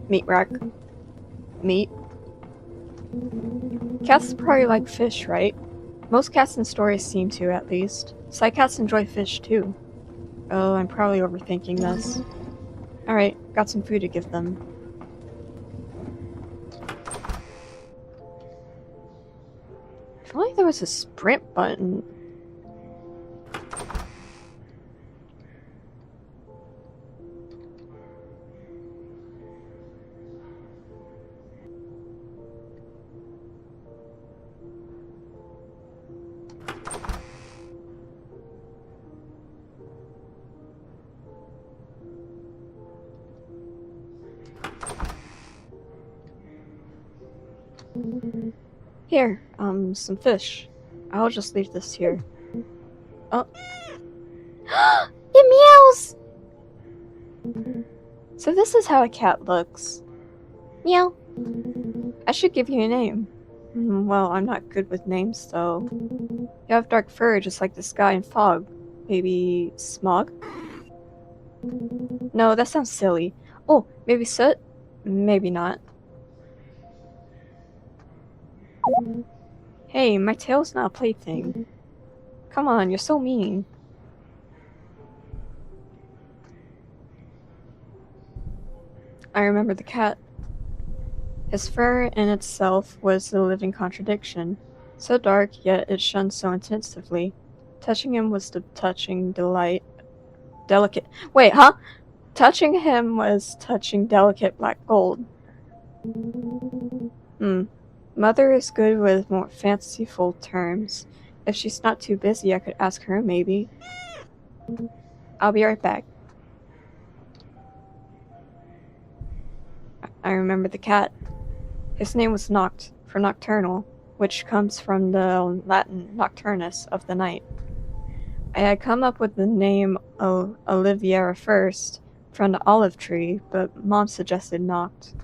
A: Meat rack. Meat. Cats probably like fish, right? Most cats in stories seem to, at least. Side cats enjoy fish, too. Oh, I'm probably overthinking this. Alright, got some food to give them. If only there was a sprint button. Here, some fish. I'll just leave this here. Oh.
B: It meows!
A: So this is how a cat looks.
B: Meow.
A: I should give you a name. Well, I'm not good with names, though. You have dark fur just like the sky and fog. Maybe Smog? No, that sounds silly. Oh, maybe Soot? Maybe not. Hey, my tail's not a plaything. Come on, you're so mean. I remember the cat. His fur in itself was a living contradiction. So dark, yet it shone so intensively. Touching him was the touching delight. Delicate. Wait, huh? Touching him was touching delicate black gold. Mother is good with more fanciful terms. If she's not too busy, I could ask her, maybe. I'll be right back. I remember the cat. His name was Noct, for nocturnal, which comes from the Latin nocturnus, of the night. I had come up with the name Oliviera first, from the olive tree, but Mom suggested Noct.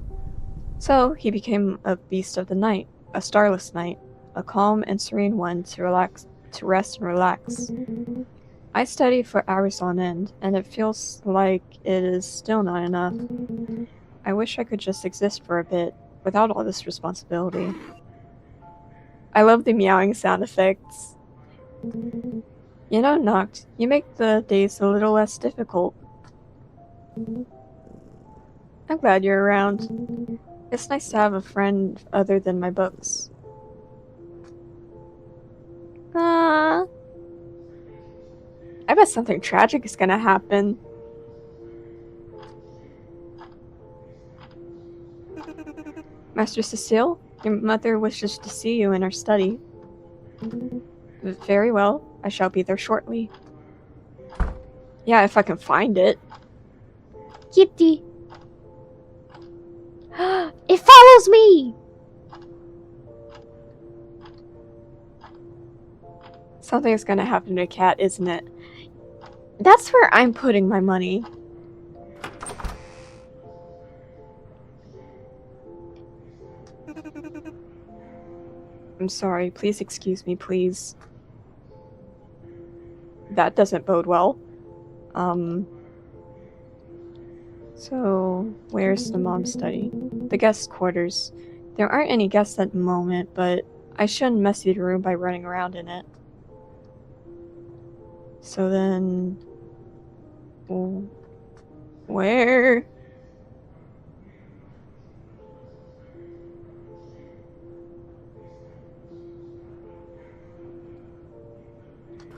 A: So he became a beast of the night, a starless night, a calm and serene one to rest and relax. I study for hours on end, and it feels like it is still not enough. I wish I could just exist for a bit, without all this responsibility. I love the meowing sound effects. You know, Noct, you make the days a little less difficult. I'm glad you're around. It's nice to have a friend other than my books. I bet something tragic is gonna happen. Master Cecile, your mother wishes to see you in her study. Very well, I shall be there shortly. Yeah, if I can find it.
B: Kitty. It follows me!
A: Something's gonna happen to a cat, isn't it? That's where I'm putting my money. I'm sorry, please excuse me, please. That doesn't bode well. So, where's the mom's study? The guest quarters. There aren't any guests at the moment, but I shouldn't messy the room by running around in it. So then... where?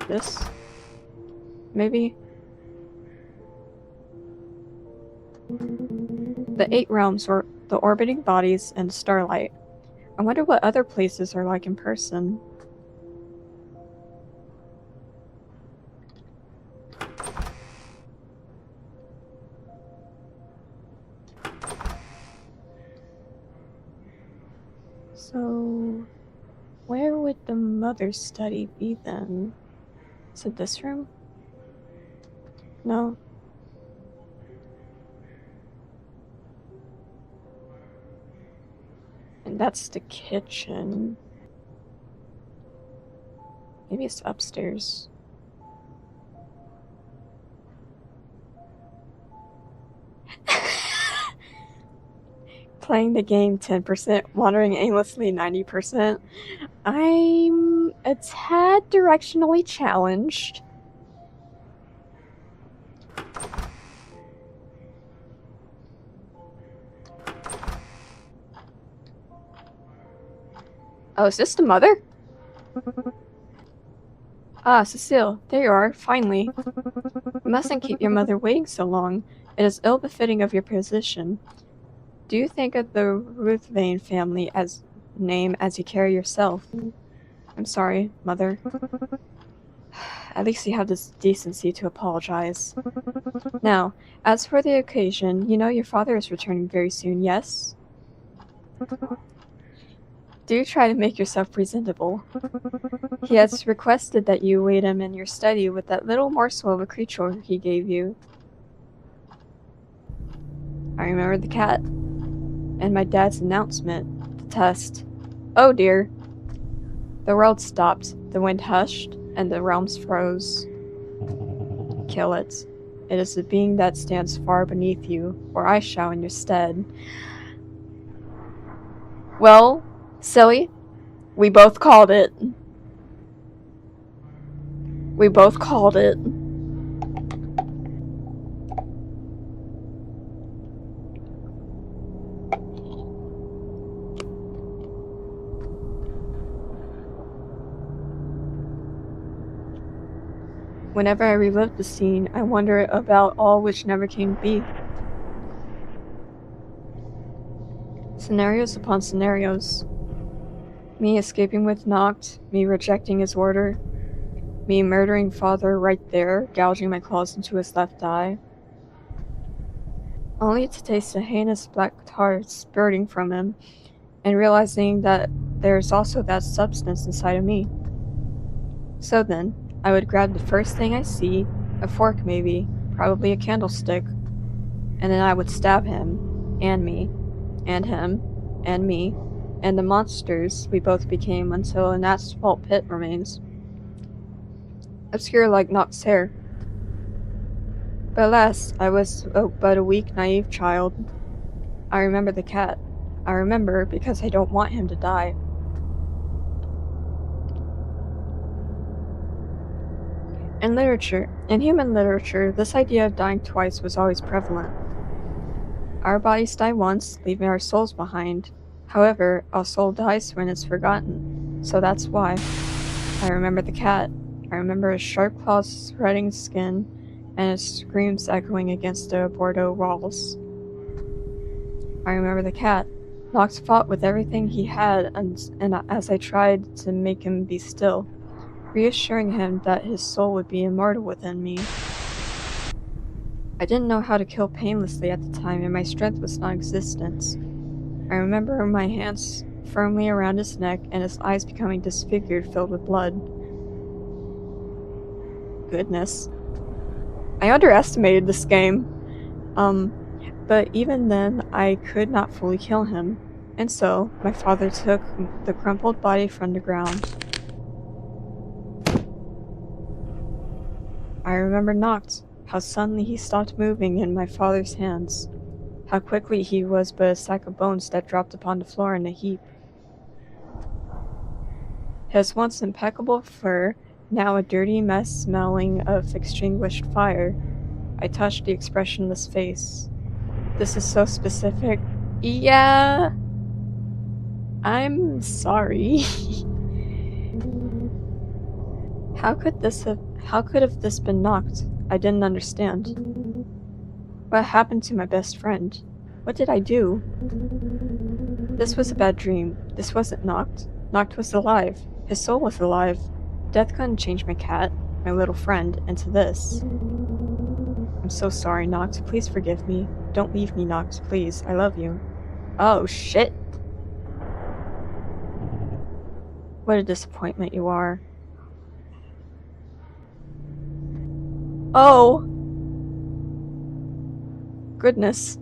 A: This? Maybe? The 8 realms were the orbiting bodies and starlight. I wonder what other places are like in person. So, where would the mother's study be then? Is it this room? No. And that's the kitchen. Maybe it's upstairs. Playing the game 10%, wandering aimlessly 90%. I'm a tad directionally challenged. Oh, is this the mother? Ah, Cecile, there you are, finally. You mustn't keep your mother waiting so long. It is ill-befitting of your position. Do you think of the Ruthven family as name as you carry yourself? I'm sorry, mother. At least you have this decency to apologize. Now, as for the occasion, you know your father is returning very soon, yes? Do try to make yourself presentable. He has requested that you await him in your study with that little morsel of a creature he gave you. I remember the cat. And my dad's announcement. The test. Oh dear. The world stopped, the wind hushed, and the realms froze. Kill it. It is the being that stands far beneath you, or I shall in your stead. Well, silly, we both called it. We both called it. Whenever I relive the scene, I wonder about all which never came to be. Scenarios upon scenarios. Me escaping with Noct, me rejecting his order, me murdering father right there, gouging my claws into his left eye. Only to taste the heinous black tar spurting from him, and realizing that there's also that substance inside of me. So then, I would grab the first thing I see, a fork maybe, probably a candlestick, and then I would stab him, and me, and him, and me, and the monsters we both became until an asphalt pit remains. Obscure like Noct's hair. But alas, I was but a weak, naive child. I remember the cat. I remember because I don't want him to die. In literature, in human literature, this idea of dying twice was always prevalent. Our bodies die once, leaving our souls behind. However, our soul dies when it's forgotten. So that's why. I remember the cat. I remember his sharp claws spreading skin, and his screams echoing against the Bordeaux walls. I remember the cat. Nox fought with everything he had, and as I tried to make him be still, reassuring him that his soul would be immortal within me. I didn't know how to kill painlessly at the time, and my strength was non-existent. I remember my hands firmly around his neck and his eyes becoming disfigured, filled with blood. Goodness. I underestimated this game. But even then, I could not fully kill him, and so my father took the crumpled body from the ground. I remember Noct, how suddenly he stopped moving in my father's hands. How quickly he was but a sack of bones that dropped upon the floor in a heap. His once impeccable fur, now a dirty mess smelling of extinguished fire. I touched the expressionless face. This is so specific. Yeah. I'm sorry. How could have this been knocked? I didn't understand. What happened to my best friend? What did I do? This was a bad dream. This wasn't Noct. Noct was alive. His soul was alive. Death couldn't change my cat, my little friend, into this. I'm so sorry, Noct. Please forgive me. Don't leave me, Noct. Please. I love you. Oh, shit. What a disappointment you are. Oh! Goodness.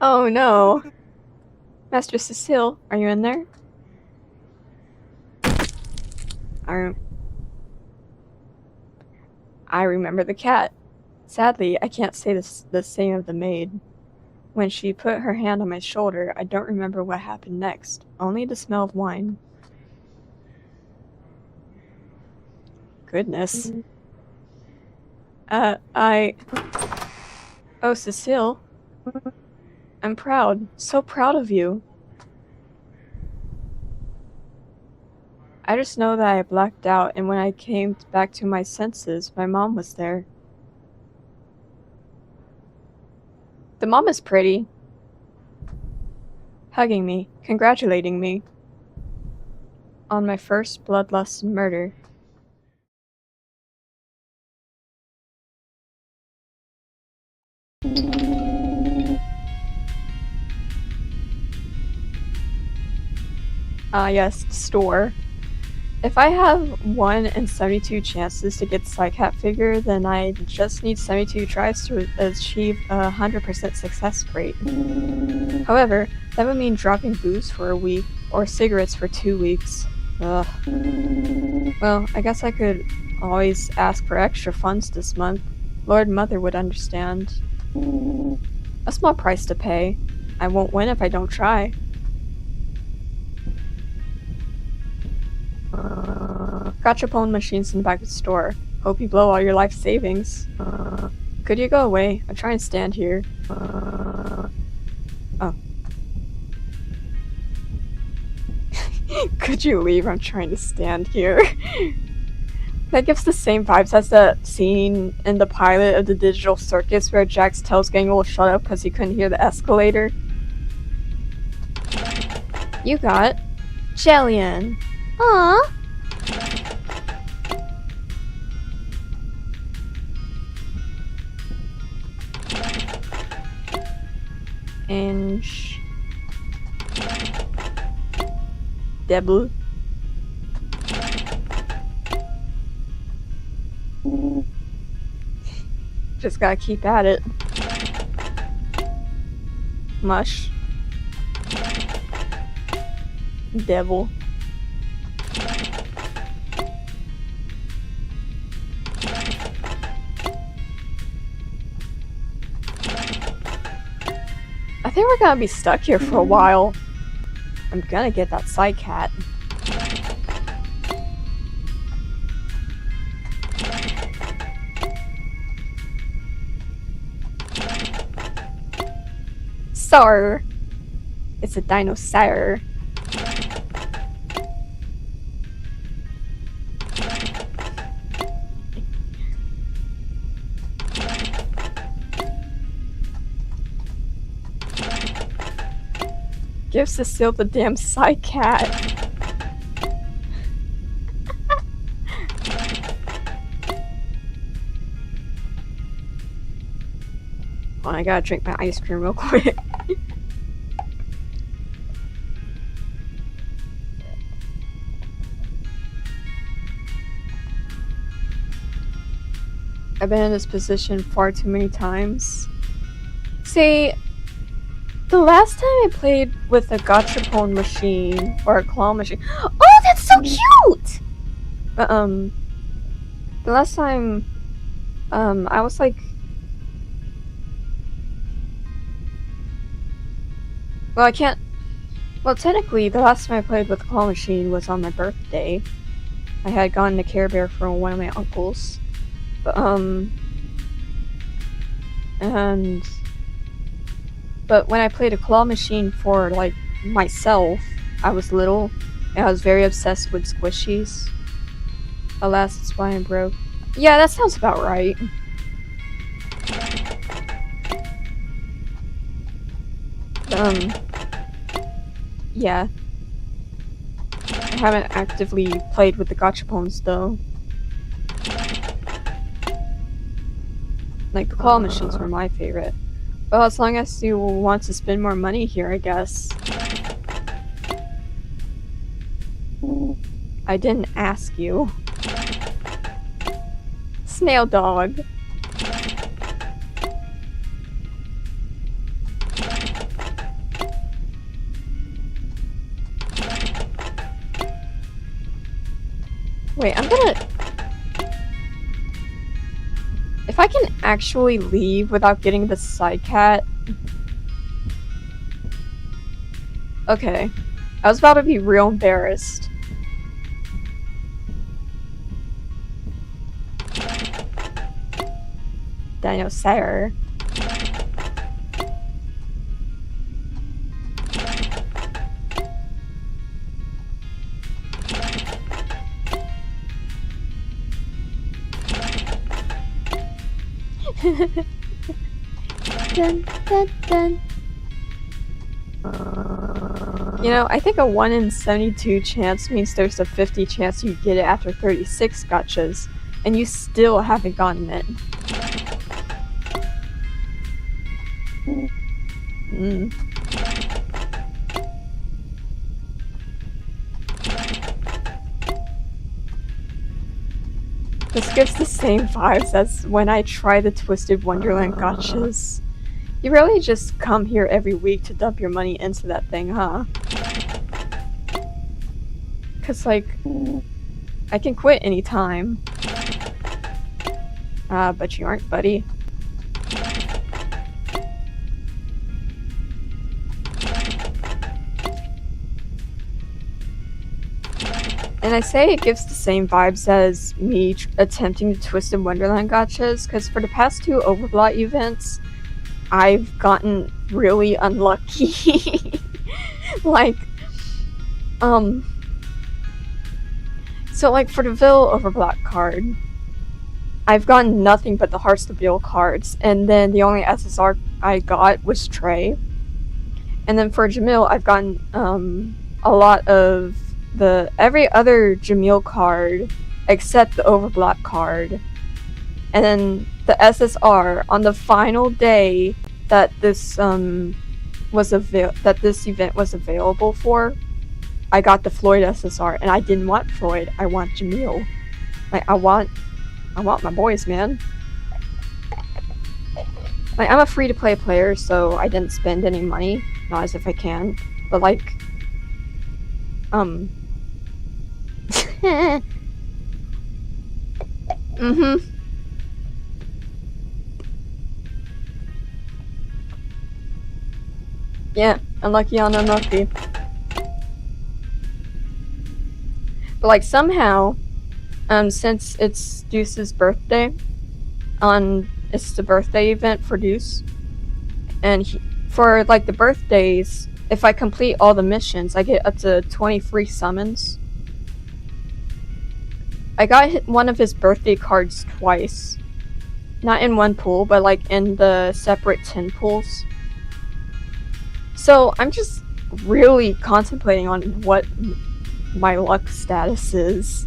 A: Oh no. Master Cecile, are you in there? I remember the cat. Sadly, I can't say the same of the maid. When she put her hand on my shoulder, I don't remember what happened next, only the smell of wine. Goodness. Oh, Cecile. I'm proud. So proud of you. I just know that I blacked out, and when I came back to my senses, my mom was there. The mom is pretty. Hugging me, congratulating me on my first bloodlust murder. Yes, store. If I have 1 in 72 chances to get the Psycat figure, then I just need 72 tries to achieve a 100% success rate. However, that would mean dropping booze for a week, or cigarettes for 2 weeks. Ugh. Well, I guess I could always ask for extra funds this month. Lord Mother would understand. A small price to pay. I won't win if I don't try. Gachapon machines in the back of the store. Hope you blow all your life savings. Could you go away? I'm trying to stand here. Oh. Could you leave? I'm trying to stand here. That gives the same vibes as that scene in the pilot of the Digital Circus where Jax tells Gangle will shut up because he couldn't hear the escalator. You got Jellian.
B: Aw.
A: Inch. Devil. Just gotta keep at it. Mush. Devil. I think we're gonna be stuck here for a while. I'm gonna get that Psycat. Sir. It's a dinosaur. Give Cecile the damn Psycat. Oh, I gotta drink my ice cream real quick. I've been in this position far too many times. See, the last time I played with a gachapon machine or a claw machine.
B: Oh, that's so cute!
A: The last time, I was like, well, I can't. Well, technically, the last time I played with a claw machine was on my birthday. I had gotten a Care Bear from one of my uncles, but but when I played a claw machine for like myself, I was little, and I was very obsessed with squishies. Alas, it's why I'm broke. Yeah, that sounds about right. Yeah. I haven't actively played with the gachapons though. Like, the claw machines were my favorite. Well, as long as you want to spend more money here, I guess. I didn't ask you. Snail dog. Wait, I'm gonna... If I can actually leave without getting the side cat... Okay. I was about to be real embarrassed. Dinosaur.
B: Dun, dun, dun.
A: You know, I think a 1 in 72 chance means there's a 50 chance you get it after 36 gotchas, and you still haven't gotten it. This gives the same vibes as when I try the Twisted Wonderland gotchas. You really just come here every week to dump your money into that thing, huh? Cause like, I can quit anytime. But you aren't, buddy. And I say it gives the same vibes as me attempting the Twisted Wonderland gotchas, because for the past 2 Overblot events, I've gotten really unlucky. Like, so like for the Vil Overblot card, I've gotten nothing but the Hearts to Bill cards, and then the only SSR I got was Trey. And then for Jamil, I've gotten a lot of every other Jamil card except the Overblot card. And then the SSR on the final day that this event was available for, I got the Floyd SSR, and I didn't want Floyd. I want Jamil. Like, I want my boys, man. Like, I'm a free-to-play player, so I didn't spend any money. Not as if I can, but like, Yeah, unlucky on unlucky. But like, somehow, since it's Deuce's birthday, it's the birthday event for Deuce, and for like the birthdays, if I complete all the missions, I get up to 20 free summons. I got one of his birthday cards twice. Not in one pool, but like in the separate 10 pools. So I'm just really contemplating on what my luck status is.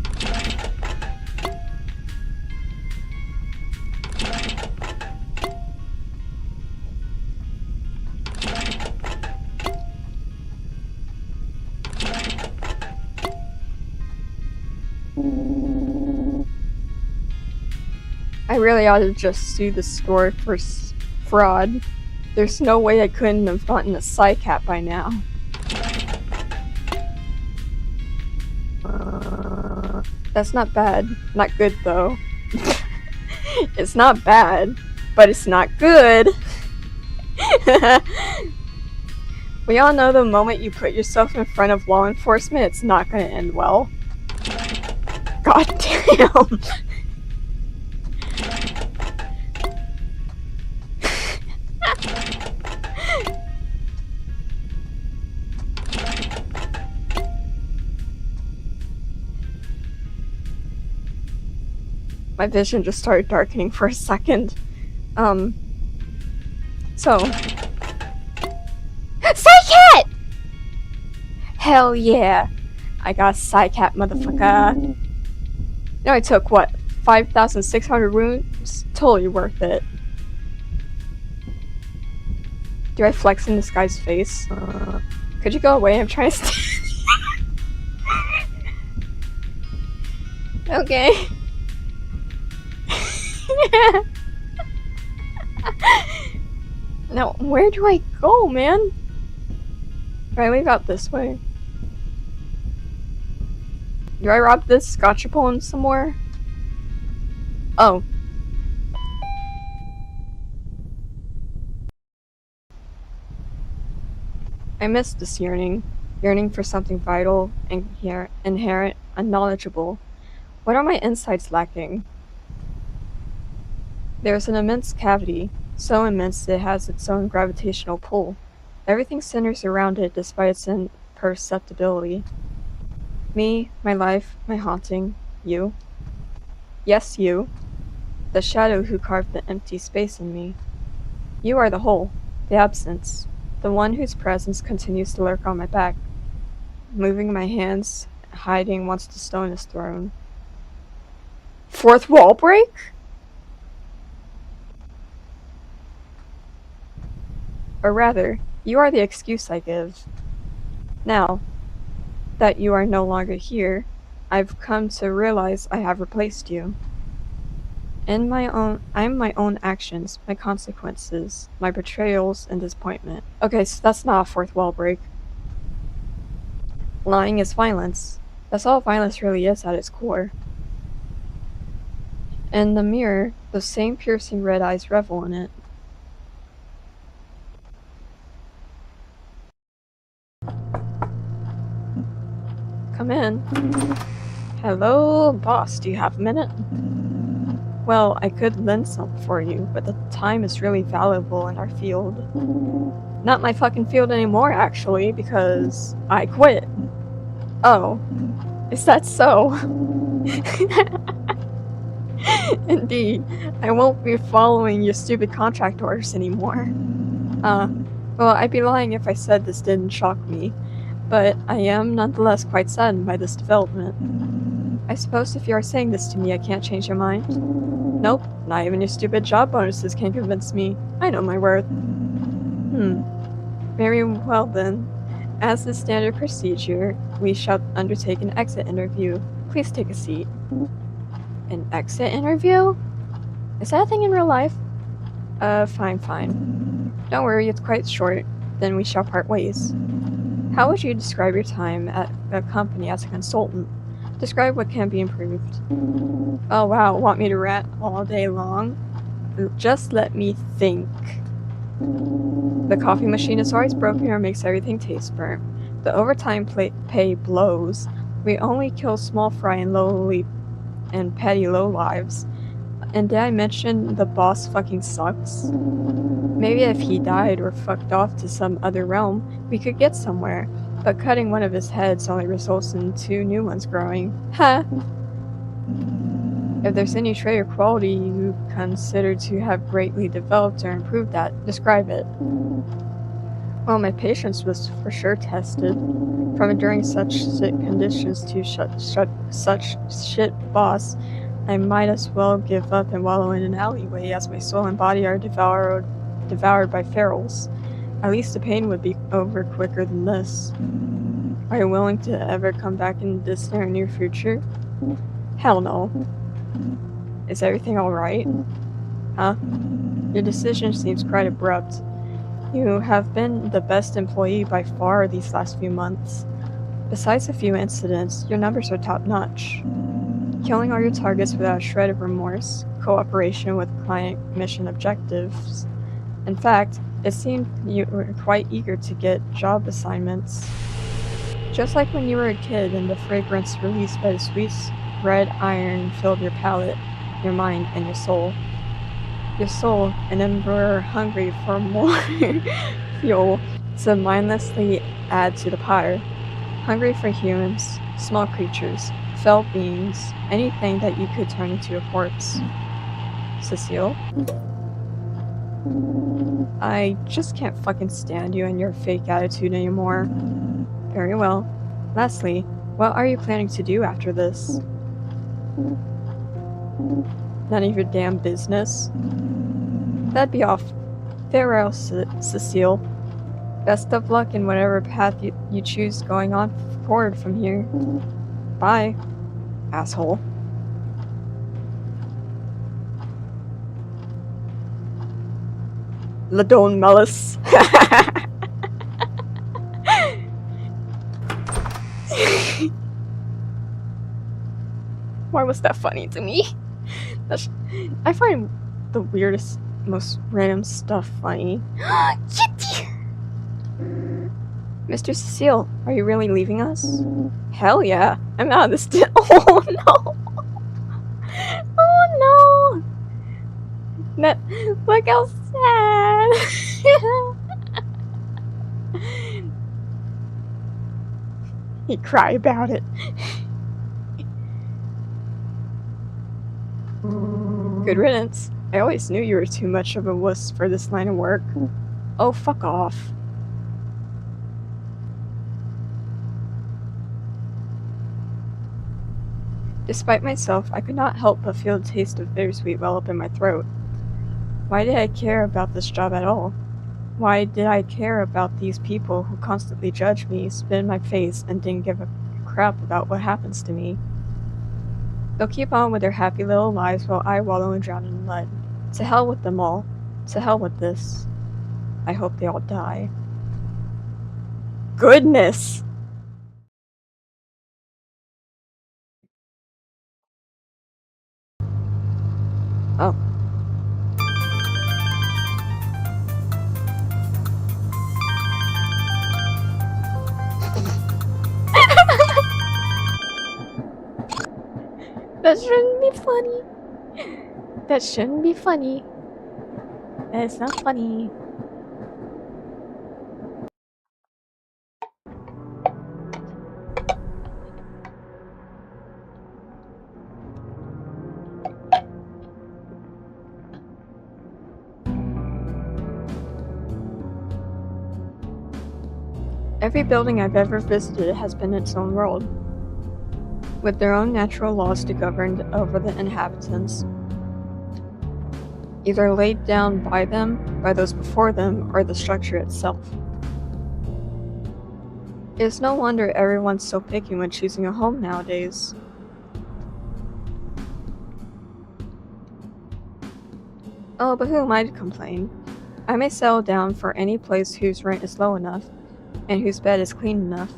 A: I really ought to just sue the store for fraud. There's no way I couldn't have gotten a psych-cap by now. That's not bad. Not good, though. It's not bad, but it's not good. We all know the moment you put yourself in front of law enforcement, it's not gonna end well. God damn! My vision just started darkening for a second. So...
B: Psych-cat!
A: Hell yeah! I got a psych-cap, motherfucker. Now I took, what, 5,600 wounds? Totally worth it. Do I flex in this guy's face? Could you go away? I'm trying to stay. Okay. Now, where do I go, man? Do I leave out this way? Do I rob this Scotchapone somewhere? Oh. I miss this yearning. Yearning for something vital, inherent, unknowledgeable. What are my insights lacking? There's an immense cavity, so immense that it has its own gravitational pull. Everything centers around it despite its imperceptibility. Me, my life, my haunting, you. Yes, you. The shadow who carved the empty space in me. You are the whole, the absence, the one whose presence continues to lurk on my back, moving my hands, hiding once the stone is thrown. Fourth wall break? Or rather, you are the excuse I give. Now that you are no longer here, I've come to realize I have replaced you. I'm my own actions, my consequences, my betrayals and disappointment. Okay, so that's not a fourth wall break. Lying is violence. That's all violence really is at its core. In the mirror, those same piercing red eyes revel in it. Come in. Hello, boss. Do you have a minute? Well, I could lend some for you, but the time is really valuable in our field. Not my fucking field anymore, actually, because I quit. Oh, is that so? Indeed, I won't be following your stupid contract orders anymore. Well, I'd be lying if I said this didn't shock me, but I am nonetheless quite saddened by this development. I suppose if you are saying this to me, I can't change your mind? Nope, not even your stupid job bonuses can convince me. I know my worth. Very well then. As the standard procedure, we shall undertake an exit interview. Please take a seat. An exit interview? Is that a thing in real life? Fine. Don't worry, it's quite short. Then we shall part ways. How would you describe your time at a company as a consultant? Describe what can be improved. Oh wow, want me to rant all day long? Just let me think. The coffee machine is always broken or makes everything taste burnt. The overtime pay blows. We only kill small fry and lowly and petty lowlives. And did I mention the boss fucking sucks? Maybe if he died or fucked off to some other realm, we could get somewhere. But cutting one of his heads only results in 2 new ones growing. Ha! If there's any trait or quality you consider to have greatly developed or improved at, describe it. Well, my patience was for sure tested. From enduring such shit conditions to such shit boss, I might as well give up and wallow in an alleyway as my soul and body are devoured by ferals. At least the pain would be over quicker than this. Are you willing to ever come back in the distant or near future? Hell no. Is everything alright? Huh? Your decision seems quite abrupt. You have been the best employee by far these last few months. Besides a few incidents, your numbers are top-notch. Killing all your targets without a shred of remorse, cooperation with client mission objectives. In fact, it seemed you were quite eager to get job assignments. Just like when you were a kid and the fragrance released by the sweet red iron filled your palate, your mind, and your soul. Your soul, an ember hungry for more fuel to mindlessly add to the pyre. Hungry for humans, small creatures, fell beings, anything that you could turn into a corpse. Cecile? I just can't fucking stand you and your fake attitude anymore. Very well. Lastly, what are you planning to do after this? None of your damn business. That'd be off. Farewell, Cecile. Best of luck in whatever path you choose going on forward from here. Bye, asshole. Ladone Mellis. Why was that funny to me? I find the weirdest, most random stuff funny.
B: Kitty!
A: Mr. Cecile, are you really leaving us? Hell yeah, I'm out of this Oh no! Oh no! Look how sad! He cried about it. Good riddance. I always knew you were too much of a wuss for this line of work. Oh, fuck off. Despite myself, I could not help but feel the taste of bittersweet well up in my throat. Why did I care about this job at all? Why did I care about these people who constantly judge me, spit in my face, and didn't give a crap about what happens to me? They'll keep on with their happy little lives while I wallow and drown in mud. To hell with them all. To hell with this. I hope they all die. Goodness! Oh. That shouldn't be funny. That shouldn't be funny. It's not funny. Every building I've ever visited has been its own world, with their own natural laws to govern over the inhabitants, either laid down by them, by those before them, or the structure itself. It's no wonder everyone's so picky when choosing a home nowadays. Oh, but who am I to complain? I may settle down for any place whose rent is low enough, and whose bed is clean enough.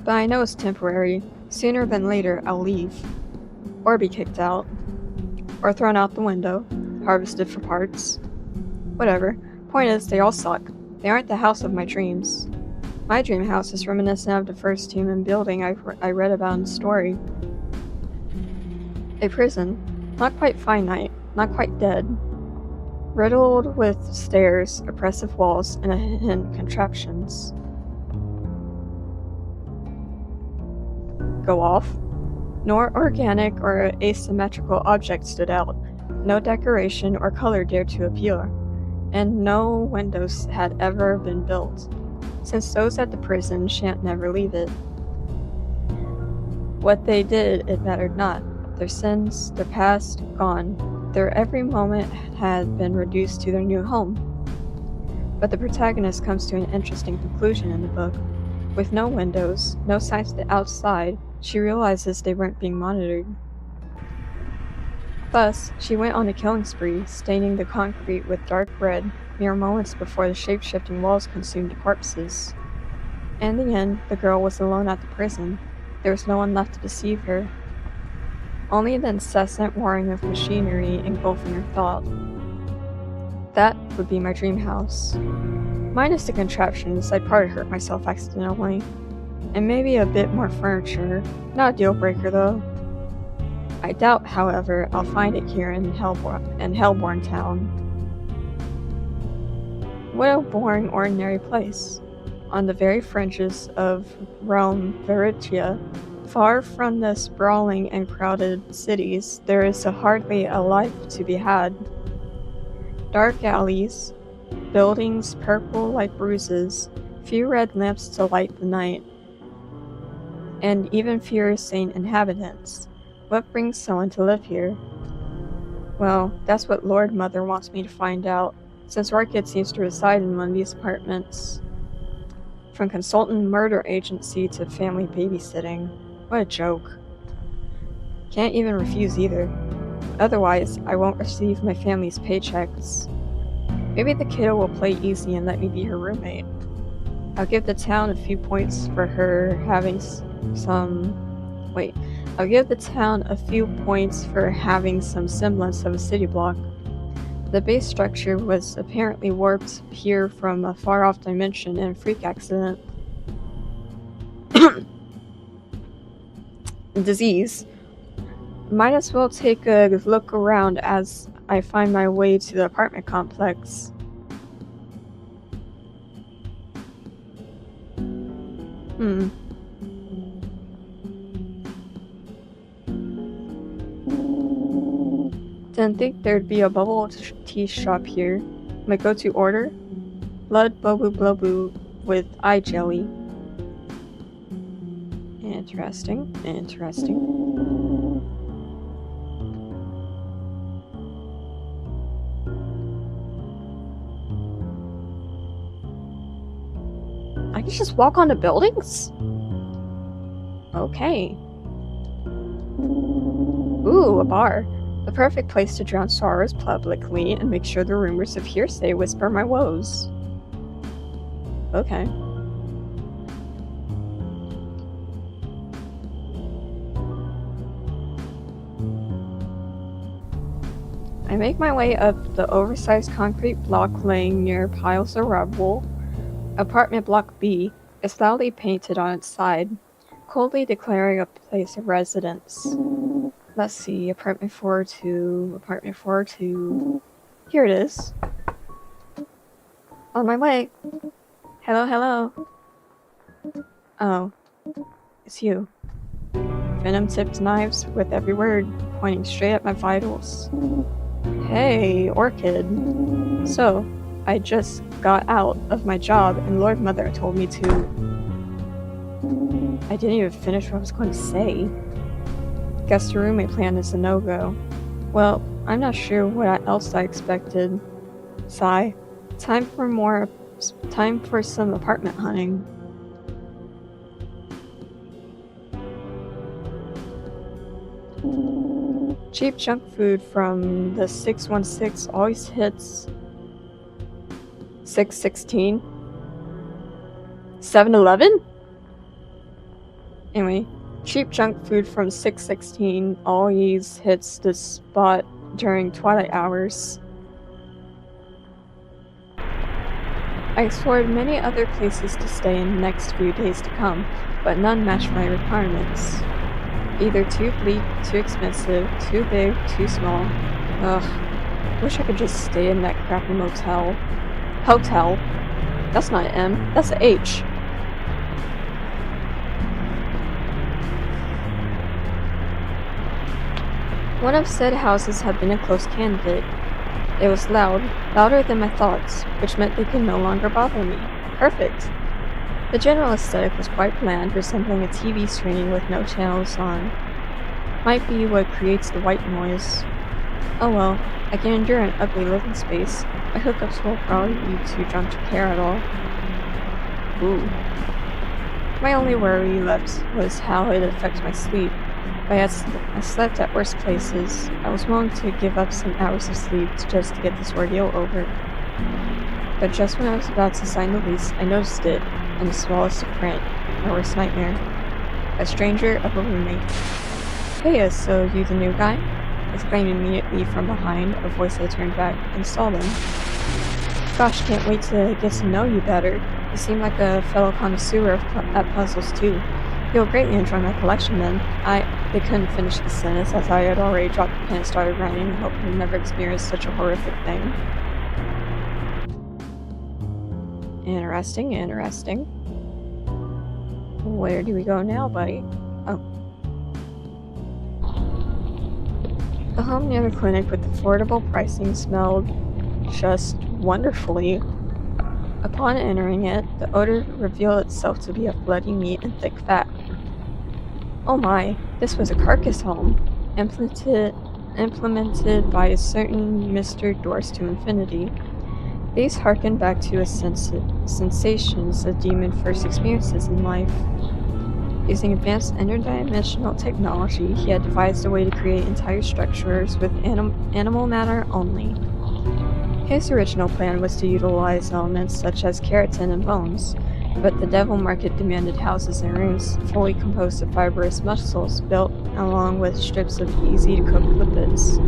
A: But I know it's temporary. Sooner than later, I'll leave. Or be kicked out. Or thrown out the window. Harvested for parts. Whatever. Point is, they all suck. They aren't the house of my dreams. My dream house is reminiscent of the first human building I read about in the story. A prison. Not quite finite. Not quite dead. Riddled with stairs, oppressive walls, and hidden contraptions. Go off. Nor organic or asymmetrical objects stood out. No decoration or color dared to appear. And no windows had ever been built, since those at the prison shan't never leave it. What they did, it mattered not. Their sins, their past, gone. Their every moment had been reduced to their new home. But the protagonist comes to an interesting conclusion in the book. With no windows, no signs to the outside, she realizes they weren't being monitored. Thus, she went on a killing spree, staining the concrete with dark red, mere moments before the shape-shifting walls consumed the corpses. In the end, the girl was alone at the prison. There was no one left to deceive her. Only the incessant whirring of machinery engulfing her thought. That would be my dream house. Minus the contraptions, I'd probably hurt myself accidentally. And maybe a bit more furniture. Not a deal breaker though. I doubt, however, I'll find it here in Hellborn Town. What a boring, ordinary place. On the very fringes of Realm Veritia, far from the sprawling and crowded cities, there is hardly a life to be had. Dark alleys, buildings purple like bruises, few red lamps to light the night, and even fewer sane inhabitants. What brings someone to live here? Well, that's what Lord Mother wants me to find out, since Orchid seems to reside in one of these apartments. From consultant murder agency to family babysitting. What a joke. Can't even refuse either. Otherwise, I won't receive my family's paychecks. Maybe the kiddo will play easy and let me be her roommate. I'll give the town a few points for her having I'll give the town a few points for having some semblance of a city block. The base structure was apparently warped here from a far-off dimension in a freak accident. Disease. Might as well take a look around as I find my way to the apartment complex. Didn't think there'd be a bubble tea shop here. My go-to order? Blood Bobu Blobu with eye jelly. Interesting. I can just walk onto buildings? Okay. Ooh, a bar. The perfect place to drown sorrows publicly and make sure the rumors of hearsay whisper my woes. Okay. I make my way up the oversized concrete block laying near piles of rubble. Apartment block B is loudly painted on its side, coldly declaring a place of residence. Let's see, apartment 402. Here it is. On my way. Hello. Oh, it's you. Venom-tipped knives with every word pointing straight at my vitals. Hey, Orchid. So, I just got out of my job and Lord Mother told me to... I didn't even finish what I was going to say. Guess the roommate plan is a no-go. Well, I'm not sure what else I expected. Sigh. Time for some apartment hunting. Cheap junk food from the 616 always hits 616? 7-Eleven? Anyway, cheap junk food from 616 always hits the spot during twilight hours. I explored many other places to stay in the next few days to come, but none matched my requirements. Either too bleak, too expensive, too big, too small. Ugh. Wish I could just stay in that crappy motel. Hotel. That's not an M, that's an H. One of said houses had been a close candidate. It was loud, louder than my thoughts, which meant they could no longer bother me. Perfect! The general aesthetic was quite bland, resembling a TV screen with no channels on. Might be what creates the white noise. Oh well, I can endure an ugly living space. My hookups will probably be too drunk to care at all. Ooh. My only worry left was how it affects my sleep. I slept at worse places. I was willing to give up some hours of sleep just to get this ordeal over. But just when I was about to sign the lease, I noticed it, in the smallest of print, my worst nightmare. A stranger of a roommate. "Hey, so you the new guy?" exclaimed immediately from behind, a voice I turned back and saw them. "Gosh, can't wait to get to know you better. You seem like a fellow connoisseur at puzzles too. You'll greatly enjoy my collection then." They couldn't finish the sentence as I had already dropped the pen and started running, hoping to never experience such a horrific thing. Interesting. Where do we go now, buddy? Oh. The home near the clinic with affordable pricing smelled just wonderfully. Upon entering it, the odor revealed itself to be of bloody meat and thick fat. Oh my, this was a carcass home, implemented by a certain Mr. Doors to Infinity. These harken back to his sensations a demon first experiences in life. Using advanced interdimensional technology, he had devised a way to create entire structures with animal matter only. His original plan was to utilize elements such as keratin and bones, but the devil market demanded houses and rooms fully composed of fibrous muscles built along with strips of easy-to-cook lipids.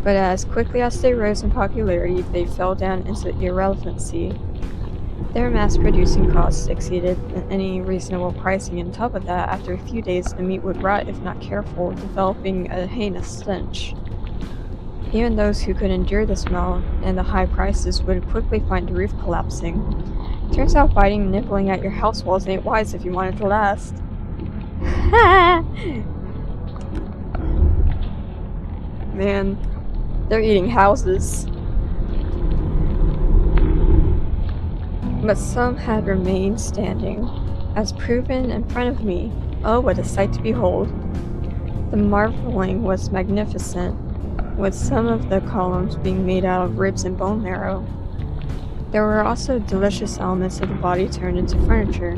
A: But as quickly as they rose in popularity, they fell down into irrelevancy. Their mass-producing costs exceeded any reasonable pricing, and on top of that, after a few days the meat would rot if not careful, developing a heinous stench. Even those who could endure the smell and the high prices would quickly find the roof collapsing. Turns out biting and nibbling at your house walls ain't wise if you want it to last. Man, they're eating houses. But some had remained standing, as proven in front of me. Oh, what a sight to behold! The marveling was magnificent, with some of the columns being made out of ribs and bone marrow. There were also delicious elements of the body turned into furniture.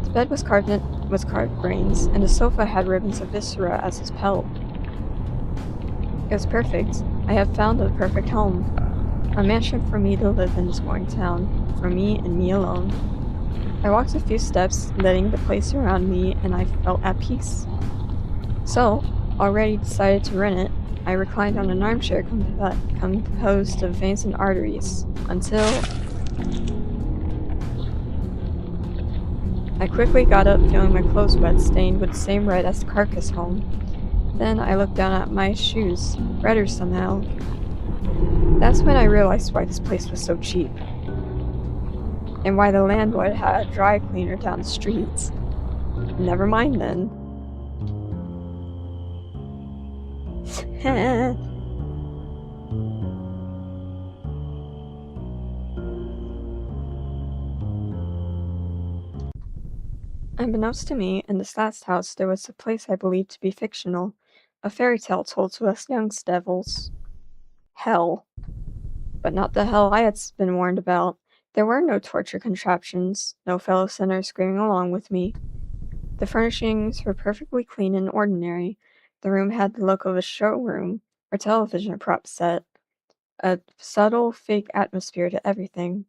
A: The bed was carved brains, and the sofa had ribbons of viscera as its pelt. It was perfect. I had found the perfect home. A mansion for me to live in this boring town, for me and me alone. I walked a few steps, letting the place around me, and I felt at peace. So, already decided to rent it, I reclined on an armchair composed of veins and arteries, until I quickly got up, feeling my clothes wet, stained with the same red as the carcass home. Then I looked down at my shoes, redder somehow. That's when I realized why this place was so cheap, and why the landlord had a dry cleaner down the street. Never mind then. Unbeknownst to me, in this last house there was a place I believed to be fictional, a fairy tale told to us young devils. Hell. But not the hell I had been warned about. There were no torture contraptions, no fellow sinners screaming along with me. The furnishings were perfectly clean and ordinary. The room had the look of a showroom or television prop set, a subtle, fake atmosphere to everything.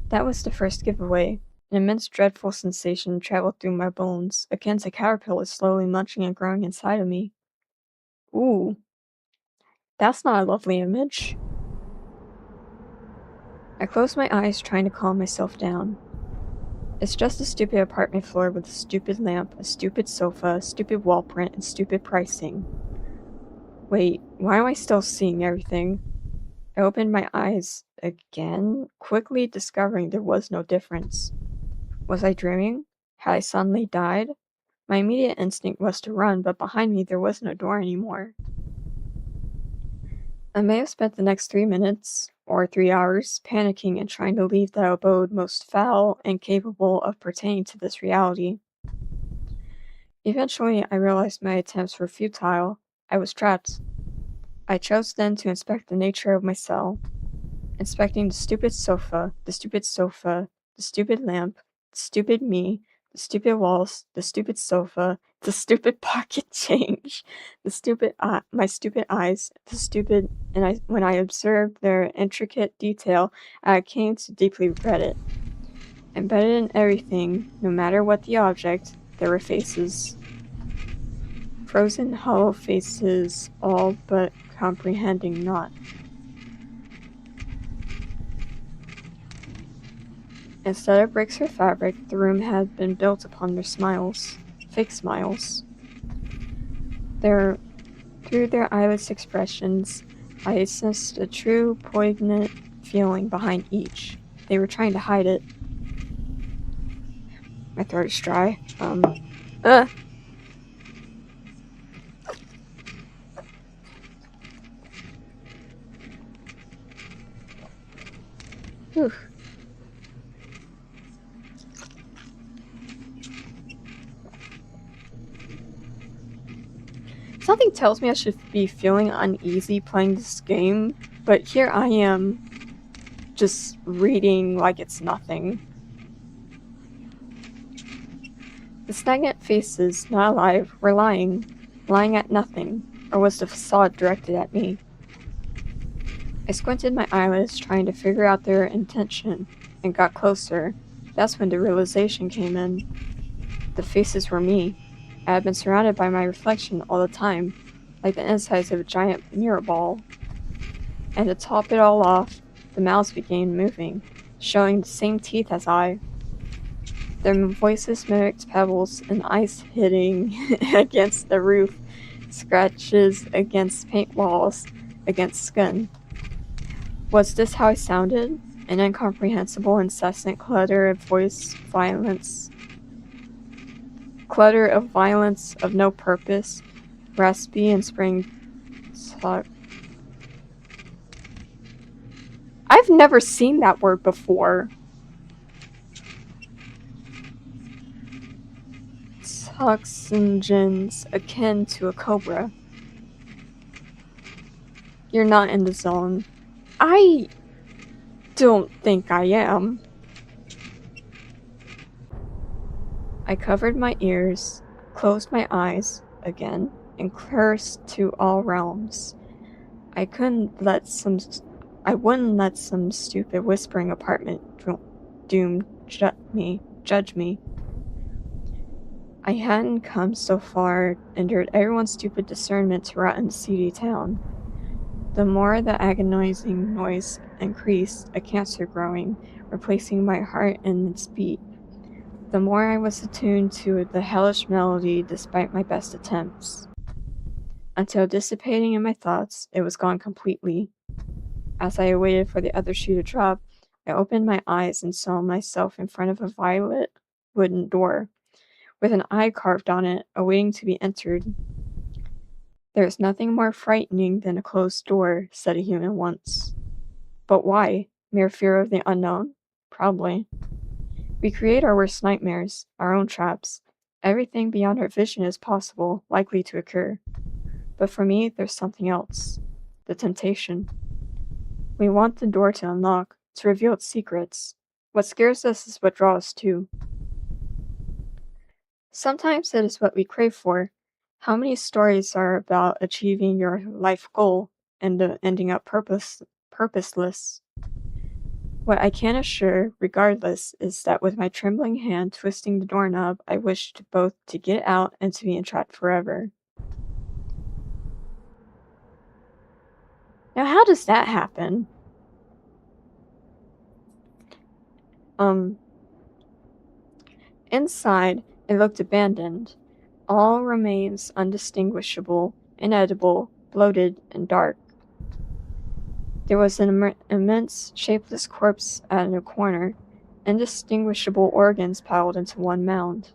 A: That was the first giveaway. An immense dreadful sensation traveled through my bones, akin to caterpillars slowly munching and growing inside of me. Ooh, that's not a lovely image. I closed my eyes, trying to calm myself down. It's just a stupid apartment floor with a stupid lamp, a stupid sofa, a stupid wall print, and stupid pricing. Wait, why am I still seeing everything? I opened my eyes again, quickly discovering there was no difference. Was I dreaming? Had I suddenly died? My immediate instinct was to run, but behind me there was no door anymore. I may have spent the next 3 minutes, or 3 hours, panicking and trying to leave the abode most foul and capable of pertaining to this reality. Eventually, I realized my attempts were futile. I was trapped. I chose then to inspect the nature of my cell, inspecting the stupid sofa, the stupid lamp, the stupid me, The stupid walls, the stupid sofa, the stupid pocket change, my stupid eyes, when I observed their intricate detail, I came to deeply regret it. Embedded in everything, no matter what the object, there were faces. Frozen, hollow faces, all but comprehending not. Instead of bricks or fabric, the room had been built upon their smiles. Fake smiles. Through their eyeless expressions, I sensed a true, poignant feeling behind each. They were trying to hide it. My throat is dry. Whew. Something tells me I should be feeling uneasy playing this game, but here I am, just reading like it's nothing. The stagnant faces, not alive, were lying at nothing, or was the facade directed at me? I squinted my eyelids, trying to figure out their intention, and got closer. That's when the realization came in. The faces were me. I had been surrounded by my reflection all the time, like the insides of a giant mirror ball. And to top it all off, the mouths began moving, showing the same teeth as I. Their voices mimicked pebbles and ice hitting against the roof, scratches against paint walls, against skin. Was this how I sounded? An incomprehensible, incessant clutter of violence of no purpose, raspy and spring. I've never seen that word before. Toxins akin to a cobra. You're not in the zone. I don't think I am. I covered my ears, closed my eyes again, and cursed to all realms. I wouldn't let some stupid whispering apartment doom judge me. I hadn't come so far, endured everyone's stupid discernment to rot in the seedy town. The more the agonizing noise increased, a cancer growing, replacing my heart and its beat, the more I was attuned to the hellish melody despite my best attempts. Until dissipating in my thoughts, it was gone completely. As I waited for the other shoe to drop, I opened my eyes and saw myself in front of a violet wooden door, with an eye carved on it, awaiting to be entered. There is nothing more frightening than a closed door, said a human once. But why? Mere fear of the unknown? Probably. We create our worst nightmares, our own traps. Everything beyond our vision is possible, likely to occur. But for me, there's something else. The temptation. We want the door to unlock, to reveal its secrets. What scares us is what draws us to. Sometimes it is what we crave for. How many stories are about achieving your life goal and ending up purposeless? What I can assure, regardless, is that with my trembling hand twisting the doorknob, I wished both to get out and to be entrapped forever. Now, how does that happen? Inside, it looked abandoned. All remains undistinguishable, inedible, bloated, and dark. There was an immense, shapeless corpse at a corner, indistinguishable organs piled into one mound.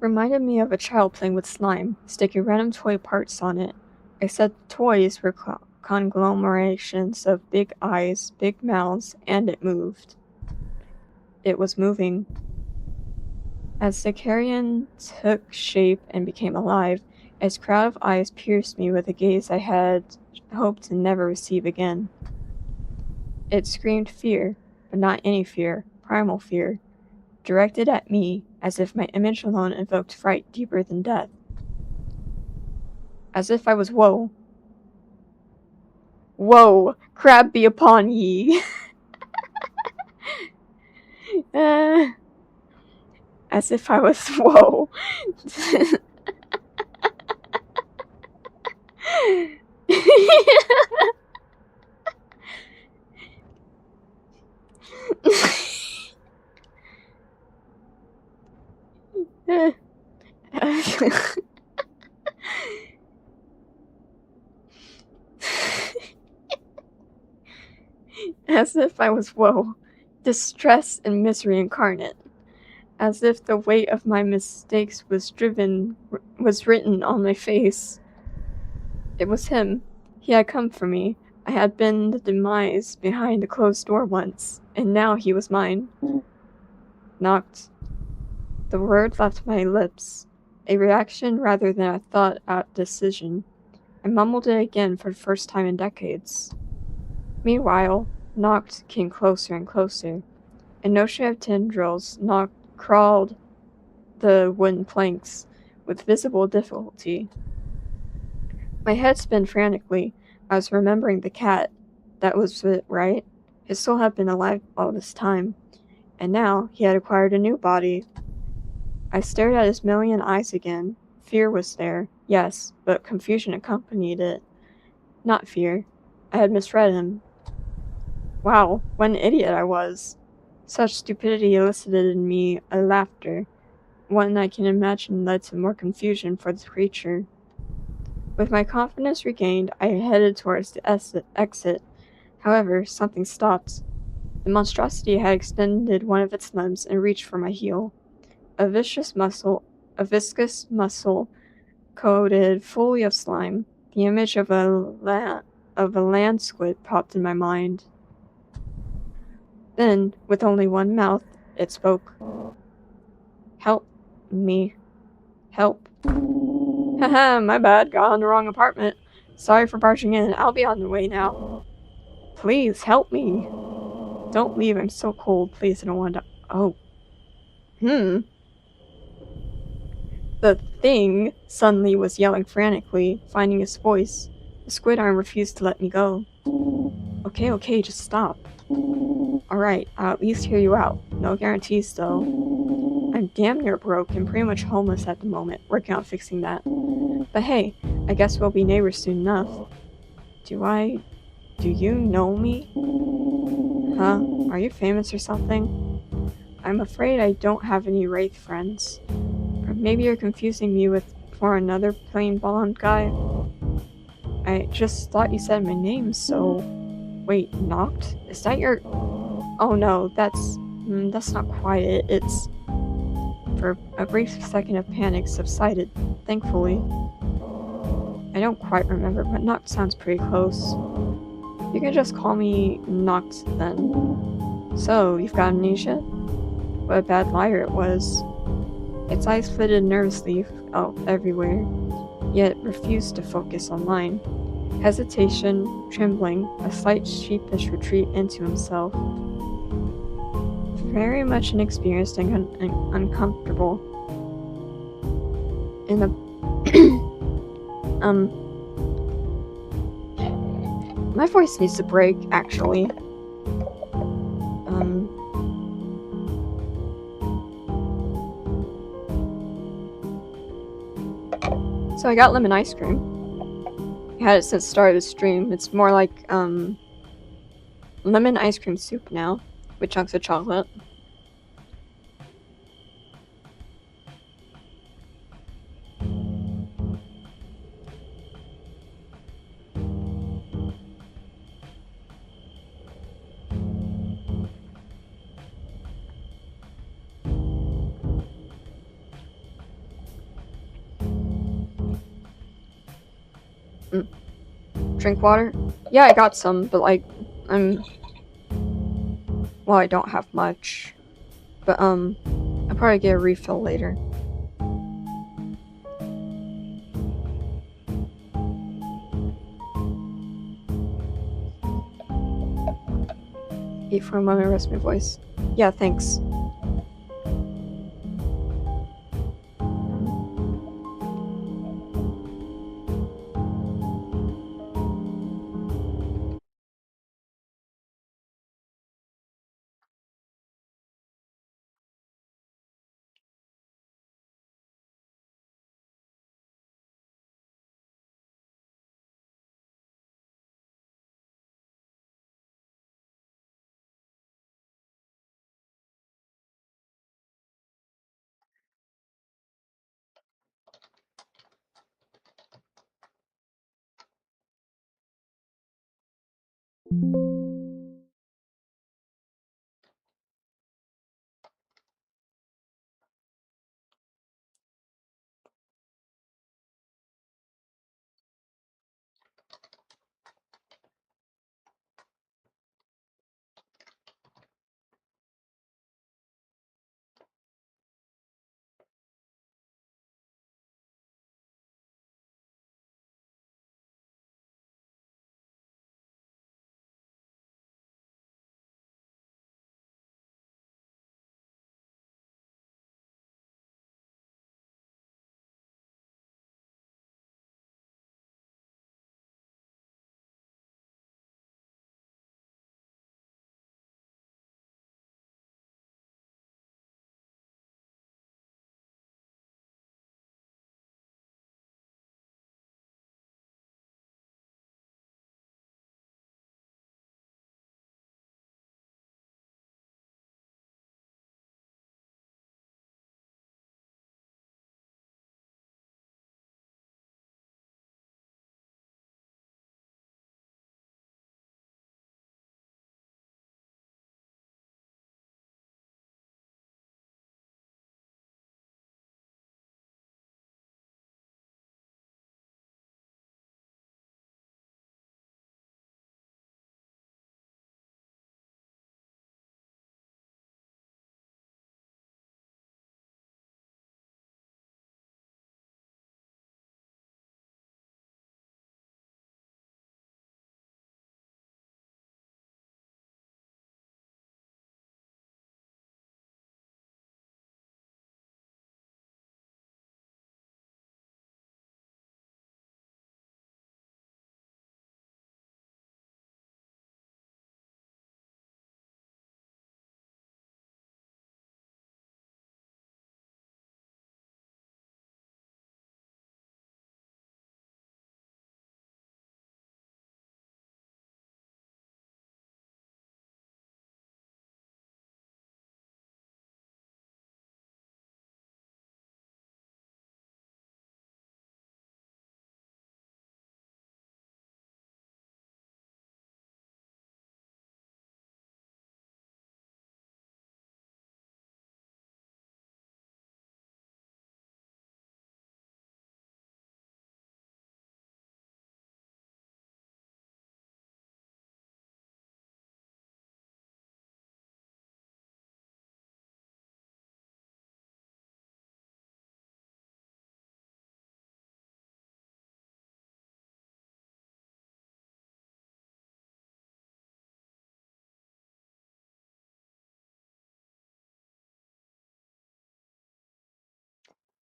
A: Reminded me of a child playing with slime, sticking random toy parts on it, except the toys were conglomerations of big eyes, big mouths, and it moved. It was moving. As the carrion took shape and became alive, its crowd of eyes pierced me with a gaze I had hoped to never receive again. It screamed fear, but not any fear, primal fear, directed at me as if my image alone evoked fright deeper than death. As if I was woe. Woe, crab be upon ye. As if I was woe. As if I was woe, distress and misery incarnate. As if the weight of my mistakes was written on my face. It was him. He had come for me. I had been the demise behind the closed door once, and now he was mine. Knocked. The word left my lips, a reaction rather than a thought-out decision. I mumbled it again for the first time in decades. Meanwhile, knocked came closer and closer. An ocean of tendrils crawled the wooden planks with visible difficulty. My head spun frantically. I was remembering the cat. That was it, right? His soul had been alive all this time, and now he had acquired a new body. I stared at his million eyes again. Fear was there, yes, but confusion accompanied it. Not fear. I had misread him. Wow, what an idiot I was. Such stupidity elicited in me a laughter. One I can imagine led to more confusion for the creature. With my confidence regained, I headed towards the exit. However, something stopped. The monstrosity had extended one of its limbs and reached for my heel. A viscous muscle, coated fully of slime. The image of a land squid popped in my mind. Then, with only one mouth, it spoke. Help me. Help. Haha, my bad, got on the wrong apartment. Sorry for barging in, I'll be on the way now. Please, help me. Don't leave, I'm so cold, please, I don't want to... Oh. The thing suddenly was yelling frantically, finding its voice. The squid arm refused to let me go. Okay, just stop. Alright, I'll at least hear you out. No guarantees, though. I'm damn near broke and pretty much homeless at the moment, working on fixing that. But hey, I guess we'll be neighbors soon enough. Do you know me? Huh? Are you famous or something? I'm afraid I don't have any wraith friends. Or maybe you're confusing me for another plain blonde guy? I just thought you said my name, so... Wait, knocked? Is that your... Oh no, that's not quite it. It's... For a brief second of panic subsided, thankfully. I don't quite remember, but knocked sounds pretty close. You can just call me knocked then. So, you've got amnesia? What a bad liar it was. Its eyes flitted nervously everywhere, yet refused to focus on mine. Hesitation, trembling, a slight sheepish retreat into himself. Very much inexperienced and uncomfortable. In the... My voice needs to break, actually. So I got lemon ice cream. I had it since the start of the stream. It's more like, lemon ice cream soup now, with chunks of chocolate. Drink water? Yeah, I got some, but like, well, I don't have much. But, I'll probably get a refill later. Eat for a moment, rest my voice. Yeah, thanks.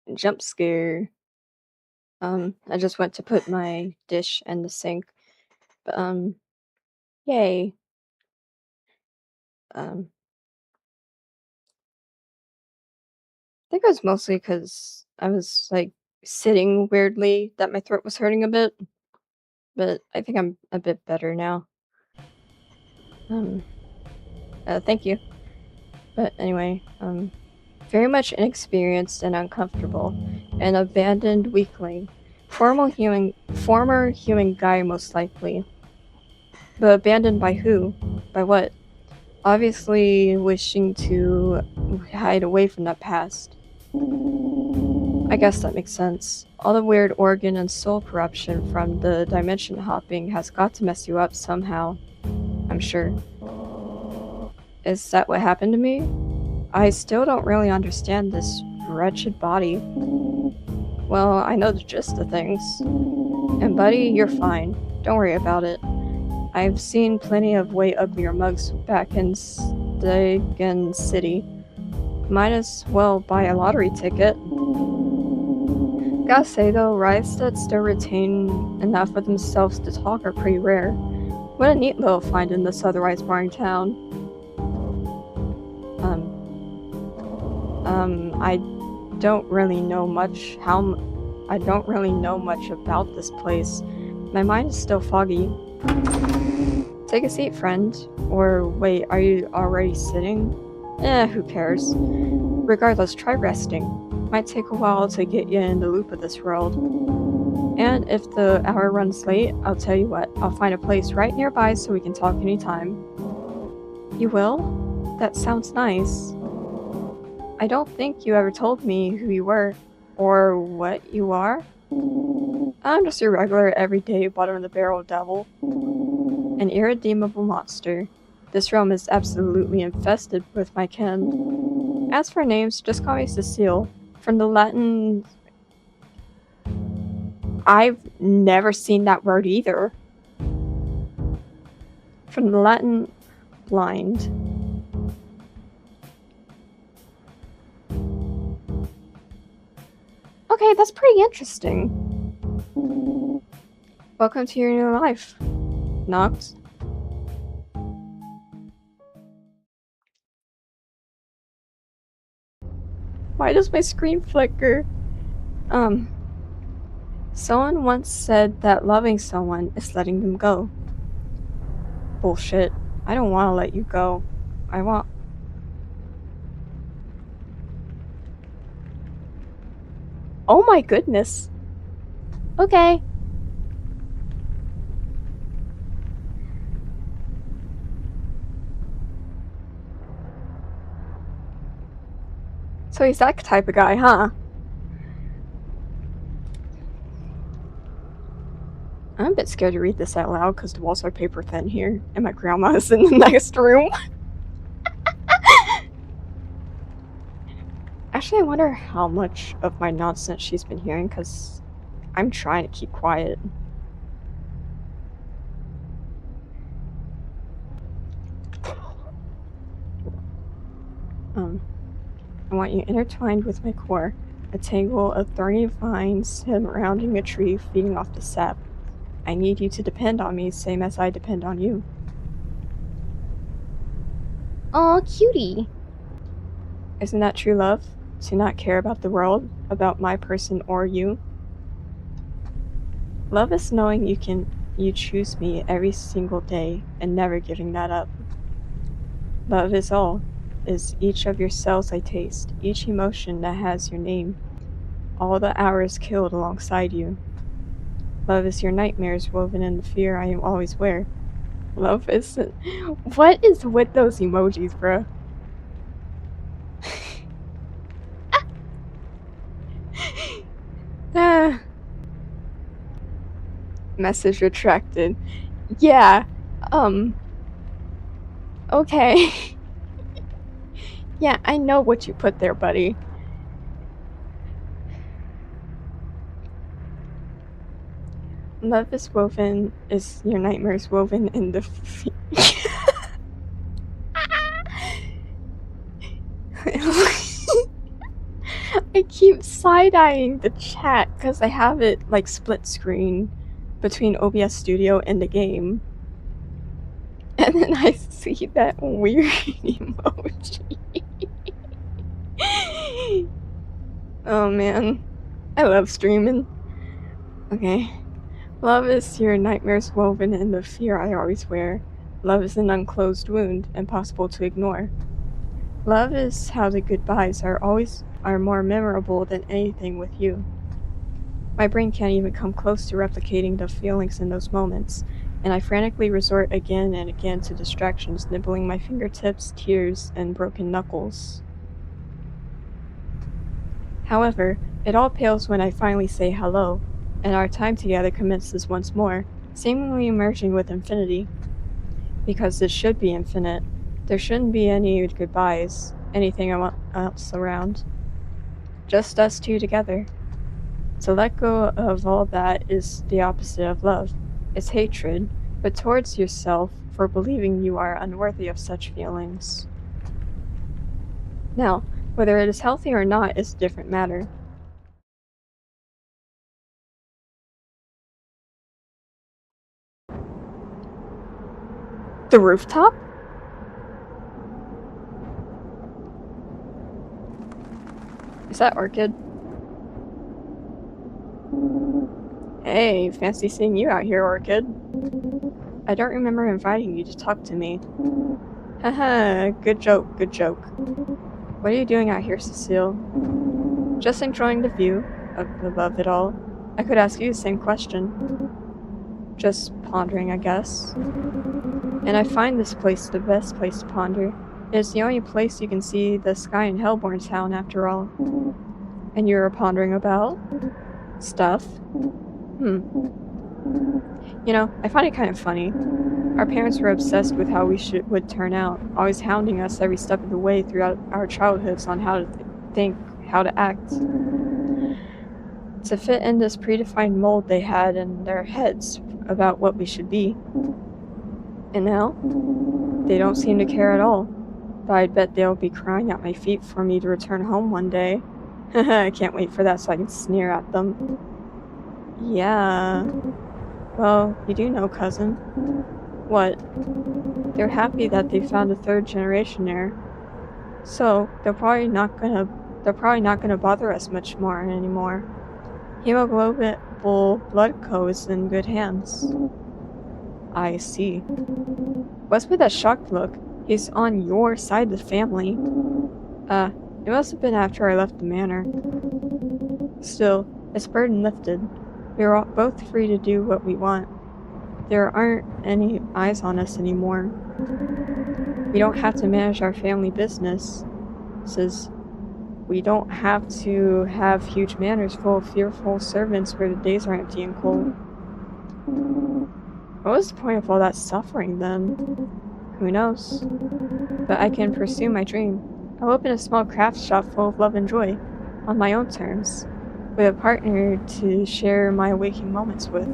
A: Jumpscare. I just went to put my dish in the sink. But, yay. Um, I think it was mostly because I was, like, sitting weirdly that my throat was hurting a bit, but I think I'm a bit better now. Um, thank you. But anyway, very much inexperienced and uncomfortable, an abandoned weakling. Former human guy, most likely. But abandoned by who? By what? Obviously wishing to hide away from that past. I guess that makes sense. All the weird organ and soul corruption from the dimension hopping has got to mess you up somehow, I'm sure. Is that what happened to me? I still don't really understand this wretched body. Well, I know the gist of things. And buddy, you're fine. Don't worry about it. I've seen plenty of way uglier mugs back in the Dagen City. Might as well buy a lottery ticket. Gotta say though, riots that still retain enough of themselves to talk are pretty rare. What a neat little find in this otherwise boring town. I don't really know much about this place. My mind is still foggy. Take a seat, friend. Or wait, are you already sitting? Who cares? Regardless, try resting. Might take a while to get you in the loop of this world. And if the hour runs late, I'll tell you what, I'll find a place right nearby so we can talk anytime. You will? That sounds nice. I don't think you ever told me who you were, or what you are. I'm just your regular, everyday, bottom-of-the-barrel devil. An irredeemable monster. This realm is absolutely infested with my kin. As for names, just call me Cecile. From the Latin... I've never seen that word either. From the Latin, blind. Okay, that's pretty interesting. Welcome to your new life, Nox. Why does my screen flicker? Someone once said that loving someone is letting them go. Bullshit. I don't want to let you go. I want... Oh my goodness. Okay. So he's that type of guy, huh? I'm a bit scared to read this out loud because the walls are paper thin here, and my grandma is in the next room. Actually, I wonder how much of my nonsense she's been hearing, because I'm trying to keep quiet. I want you intertwined with my core, a tangle of thorny vines surrounding a tree feeding off the sap. I need you to depend on me, same as I depend on you.
B: Aw, cutie.
A: Isn't that true love? To not care about the world, about my person or you? Love is knowing you choose me every single day and never giving that up. Love is all, is each of your cells I taste, each emotion that has your name, all the hours killed alongside you. Love is your nightmares woven in the fear I always wear. Love isn't... What is with those emojis, bruh? Message retracted. Yeah, okay. Yeah, I know what you put there, buddy. Love is woven, is your nightmares woven in the I keep side-eyeing the chat because I have it like split screen between OBS Studio and the game. And then I see that weird emoji. Oh man, I love streaming. Okay. Love is your nightmares woven in the fear I always wear. Love is an unclosed wound, impossible to ignore. Love is how the goodbyes are more memorable than anything with you. My brain can't even come close to replicating the feelings in those moments, and I frantically resort again and again to distractions, nibbling my fingertips, tears, and broken knuckles. However, it all pales when I finally say hello, and our time together commences once more, seemingly merging with infinity. Because it should be infinite. There shouldn't be any goodbyes, anything else around. Just us two together. To let go of all that is the opposite of love. It's hatred, but towards yourself for believing you are unworthy of such feelings. Now, whether it is healthy or not is a different matter. The rooftop? Is that Orchid? Hey, fancy seeing you out here, Orchid. I don't remember inviting you to talk to me. Haha, good joke, good joke. What are you doing out here, Cecile? Just enjoying the view above it all. I could ask you the same question. Just pondering, I guess. And I find this place the best place to ponder. It's the only place you can see the sky in Hellborn Town, after all. And you're pondering about? Stuff? You know, I find it kind of funny. Our parents were obsessed with how we would turn out, always hounding us every step of the way throughout our childhoods on how to think, how to act. To fit in this predefined mold they had in their heads about what we should be. And now, they don't seem to care at all. But I bet they'll be crying at my feet for me to return home one day. I can't wait for that so I can sneer at them. Yeah. Well, you do know, cousin. What? They're happy that they found a third generation heir. So, they're probably not gonna bother us much more anymore. Hemoglobin blood co is in good hands. I see. What's with that shocked look? He's on your side of the family. It must have been after I left the manor. Still, it's burden lifted. We're both free to do what we want. There aren't any eyes on us anymore. We don't have to manage our family business. We don't have to have huge manors full of fearful servants where the days are empty and cold. What was the point of all that suffering then? Who knows? But I can pursue my dream. I'll open a small craft shop full of love and joy, on my own terms, with a partner to share my waking moments with.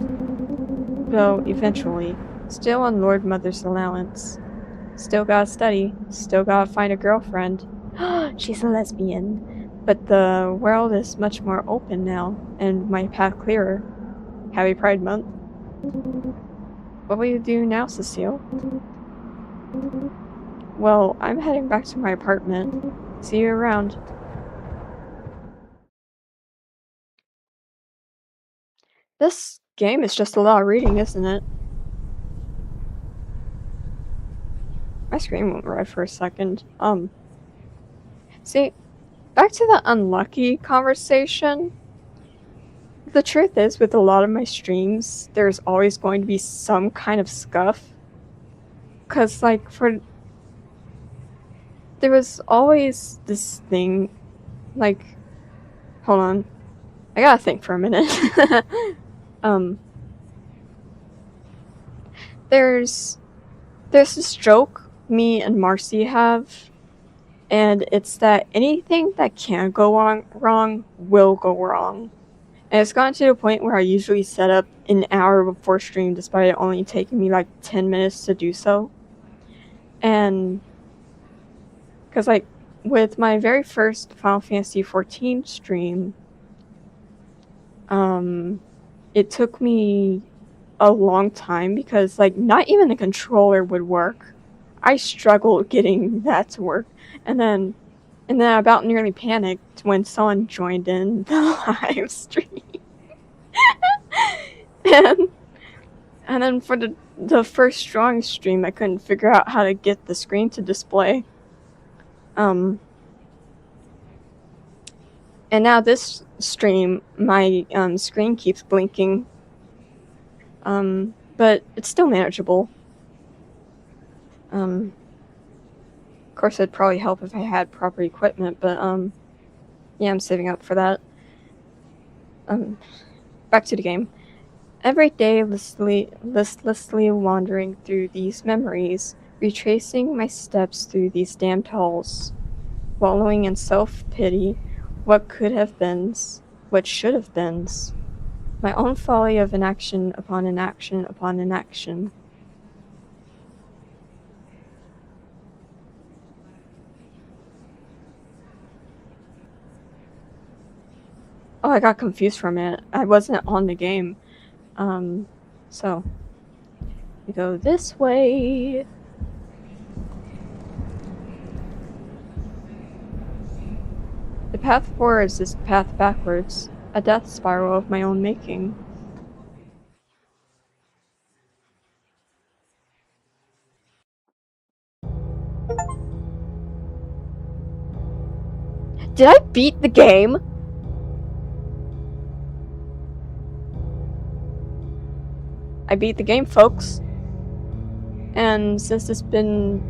A: Though, eventually, still on Lord Mother's allowance. Still gotta study, still gotta find a girlfriend. She's a lesbian. But the world is much more open now, and my path clearer. Happy Pride Month. What will you do now, Cecile? Well, I'm heading back to my apartment. See you around. This game is just a lot of reading, isn't it? My screen went red for a second. See, back to the unlucky conversation. The truth is, with a lot of my streams, there's always going to be some kind of scuff. Cause like there was always this thing, like, hold on, I gotta think for a minute. There's this joke me and Marcy have, and it's that anything that can go wrong will go wrong. And it's gotten to the point where I usually set up an hour before stream despite it only taking me like 10 minutes to do so. And because like with my very first Final Fantasy XIV stream, it took me a long time because like not even the controller would work. I struggled getting that to work. And then I about nearly panicked when someone joined in the live stream. and then for the first strong stream, I couldn't figure out how to get the screen to display. And now this stream, my screen keeps blinking. But it's still manageable. Of course, it'd probably help if I had proper equipment, but yeah, I'm saving up for that. Back to the game. Every day, listlessly wandering through these memories, retracing my steps through these damned halls, wallowing in self-pity, what could have beens, what should have beens, my own folly of inaction upon inaction upon inaction. Oh, I got confused for a minute. I wasn't on the game. So we go this way. The path forwards is the path backwards, a death spiral of my own making. Did I beat the game? I beat the game, folks. And since it's been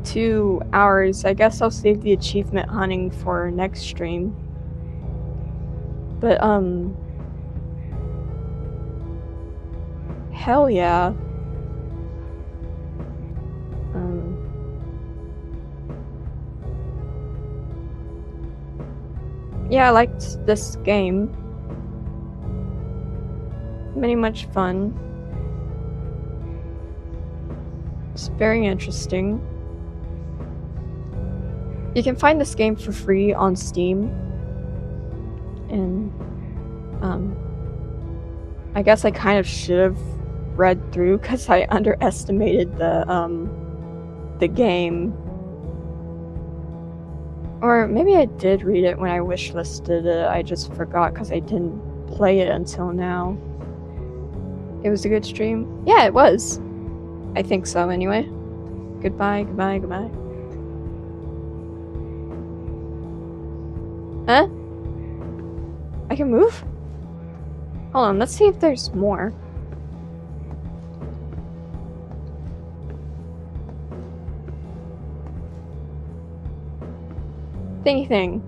A: 2 hours, I guess I'll save the achievement hunting for next stream. But, hell yeah. Yeah, I liked this game. Very much fun. It's very interesting. You can find this game for free on Steam. And, I guess I kind of should have read through because I underestimated the game. Or maybe I did read it when I wishlisted it, I just forgot because I didn't play it until now. It was a good stream? Yeah, it was. I think so, anyway. Goodbye, goodbye, goodbye. Huh? I can move? Hold on, let's see if there's more. Thingy thing.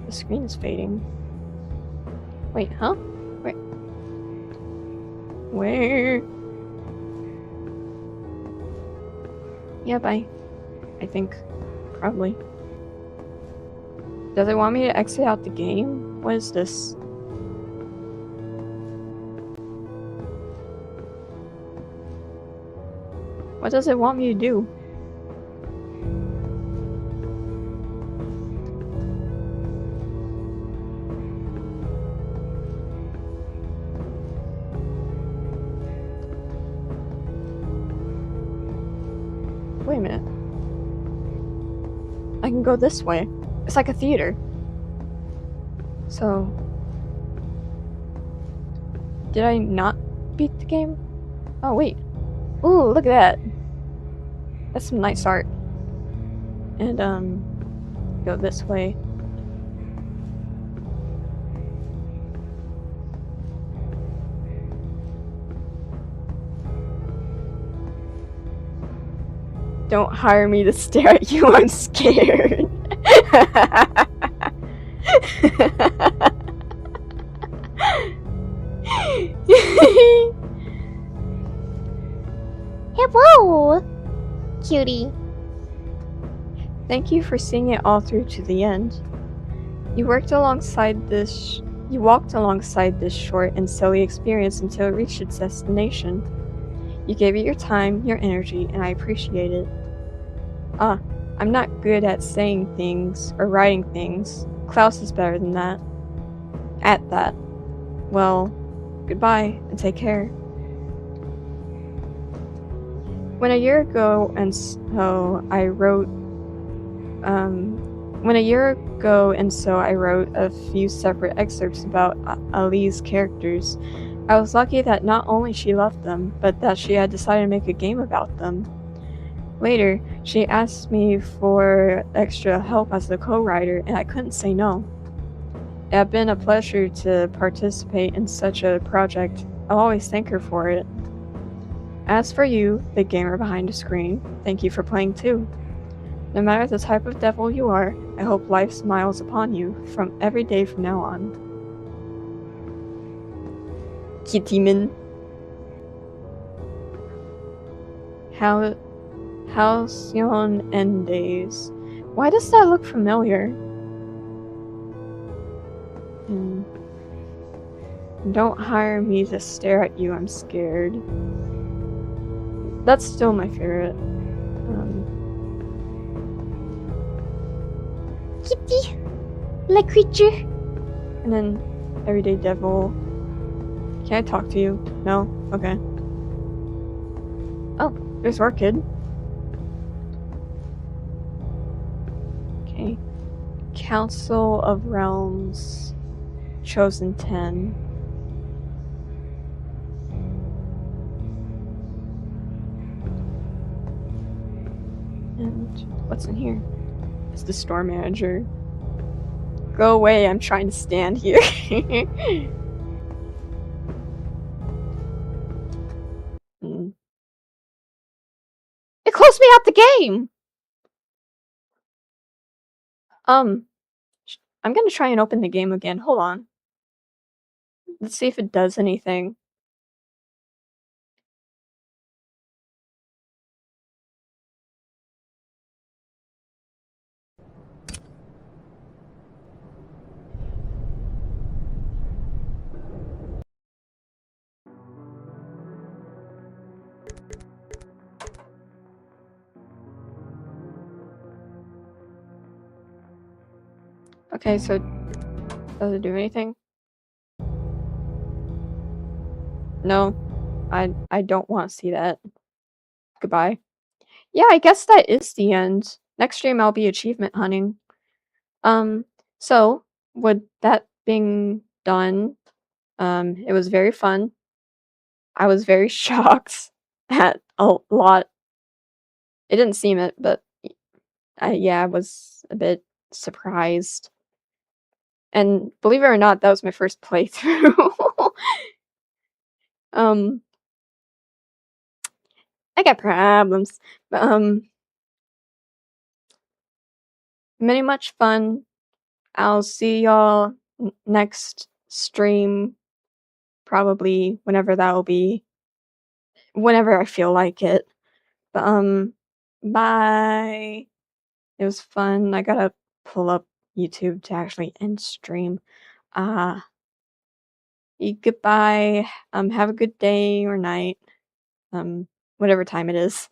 A: The screen is fading. Wait, huh? Wait. Where? Yeah, bye. I think. Probably. Does it want me to exit out the game? What is this? What does it want me to do? Wait a minute. I can go this way. It's like a theater. So... Did I not beat the game? Oh, wait. Ooh, look at that. That's some nice art. And, go this way. Don't hire me to stare at you, I'm scared.
B: Hello, cutie.
A: Thank you for seeing it all through to the end. You walked alongside this short and silly experience until it reached its destination. You gave it your time, your energy, and I appreciate it. I'm not good at saying things or writing things. Klaus is better than that. At that. Well, goodbye and take care. When a year ago and so I wrote a few separate excerpts about Ali's characters. I was lucky that not only she loved them, but that she had decided to make a game about them. Later, she asked me for extra help as the co-writer, and I couldn't say no. It had been a pleasure to participate in such a project. I'll always thank her for it. As for you, the gamer behind the screen, thank you for playing too. No matter the type of devil you are, I hope life smiles upon you from every day from now on. Kittyman. Halcyon End Days. Why does that look familiar? Don't hire me to stare at you, I'm scared. That's still my favorite.
B: Kitty, like creature.
A: And then Everyday Devil. Can I talk to you? No? Okay. Oh, there's Orchid. Okay. Council of Realms. Chosen 10. And what's in here? It's the store manager. Go away, I'm trying to stand here. It closed me out the game! I'm gonna try and open the game again. Hold on. Let's see if it does anything. Okay, so does it do anything? No, I don't want to see that. Goodbye. Yeah, I guess that is the end. Next stream I'll be achievement hunting. So with that being done, it was very fun. I was very shocked at a lot. It didn't seem it, but yeah, I was a bit surprised. And believe it or not, that was my first playthrough. um, I got problems, but many much fun. I'll see y'all next stream, probably whenever that'll be, whenever I feel like it. But bye. It was fun. I gotta pull up YouTube to actually end stream. Goodbye. Have a good day or night. Whatever time it is.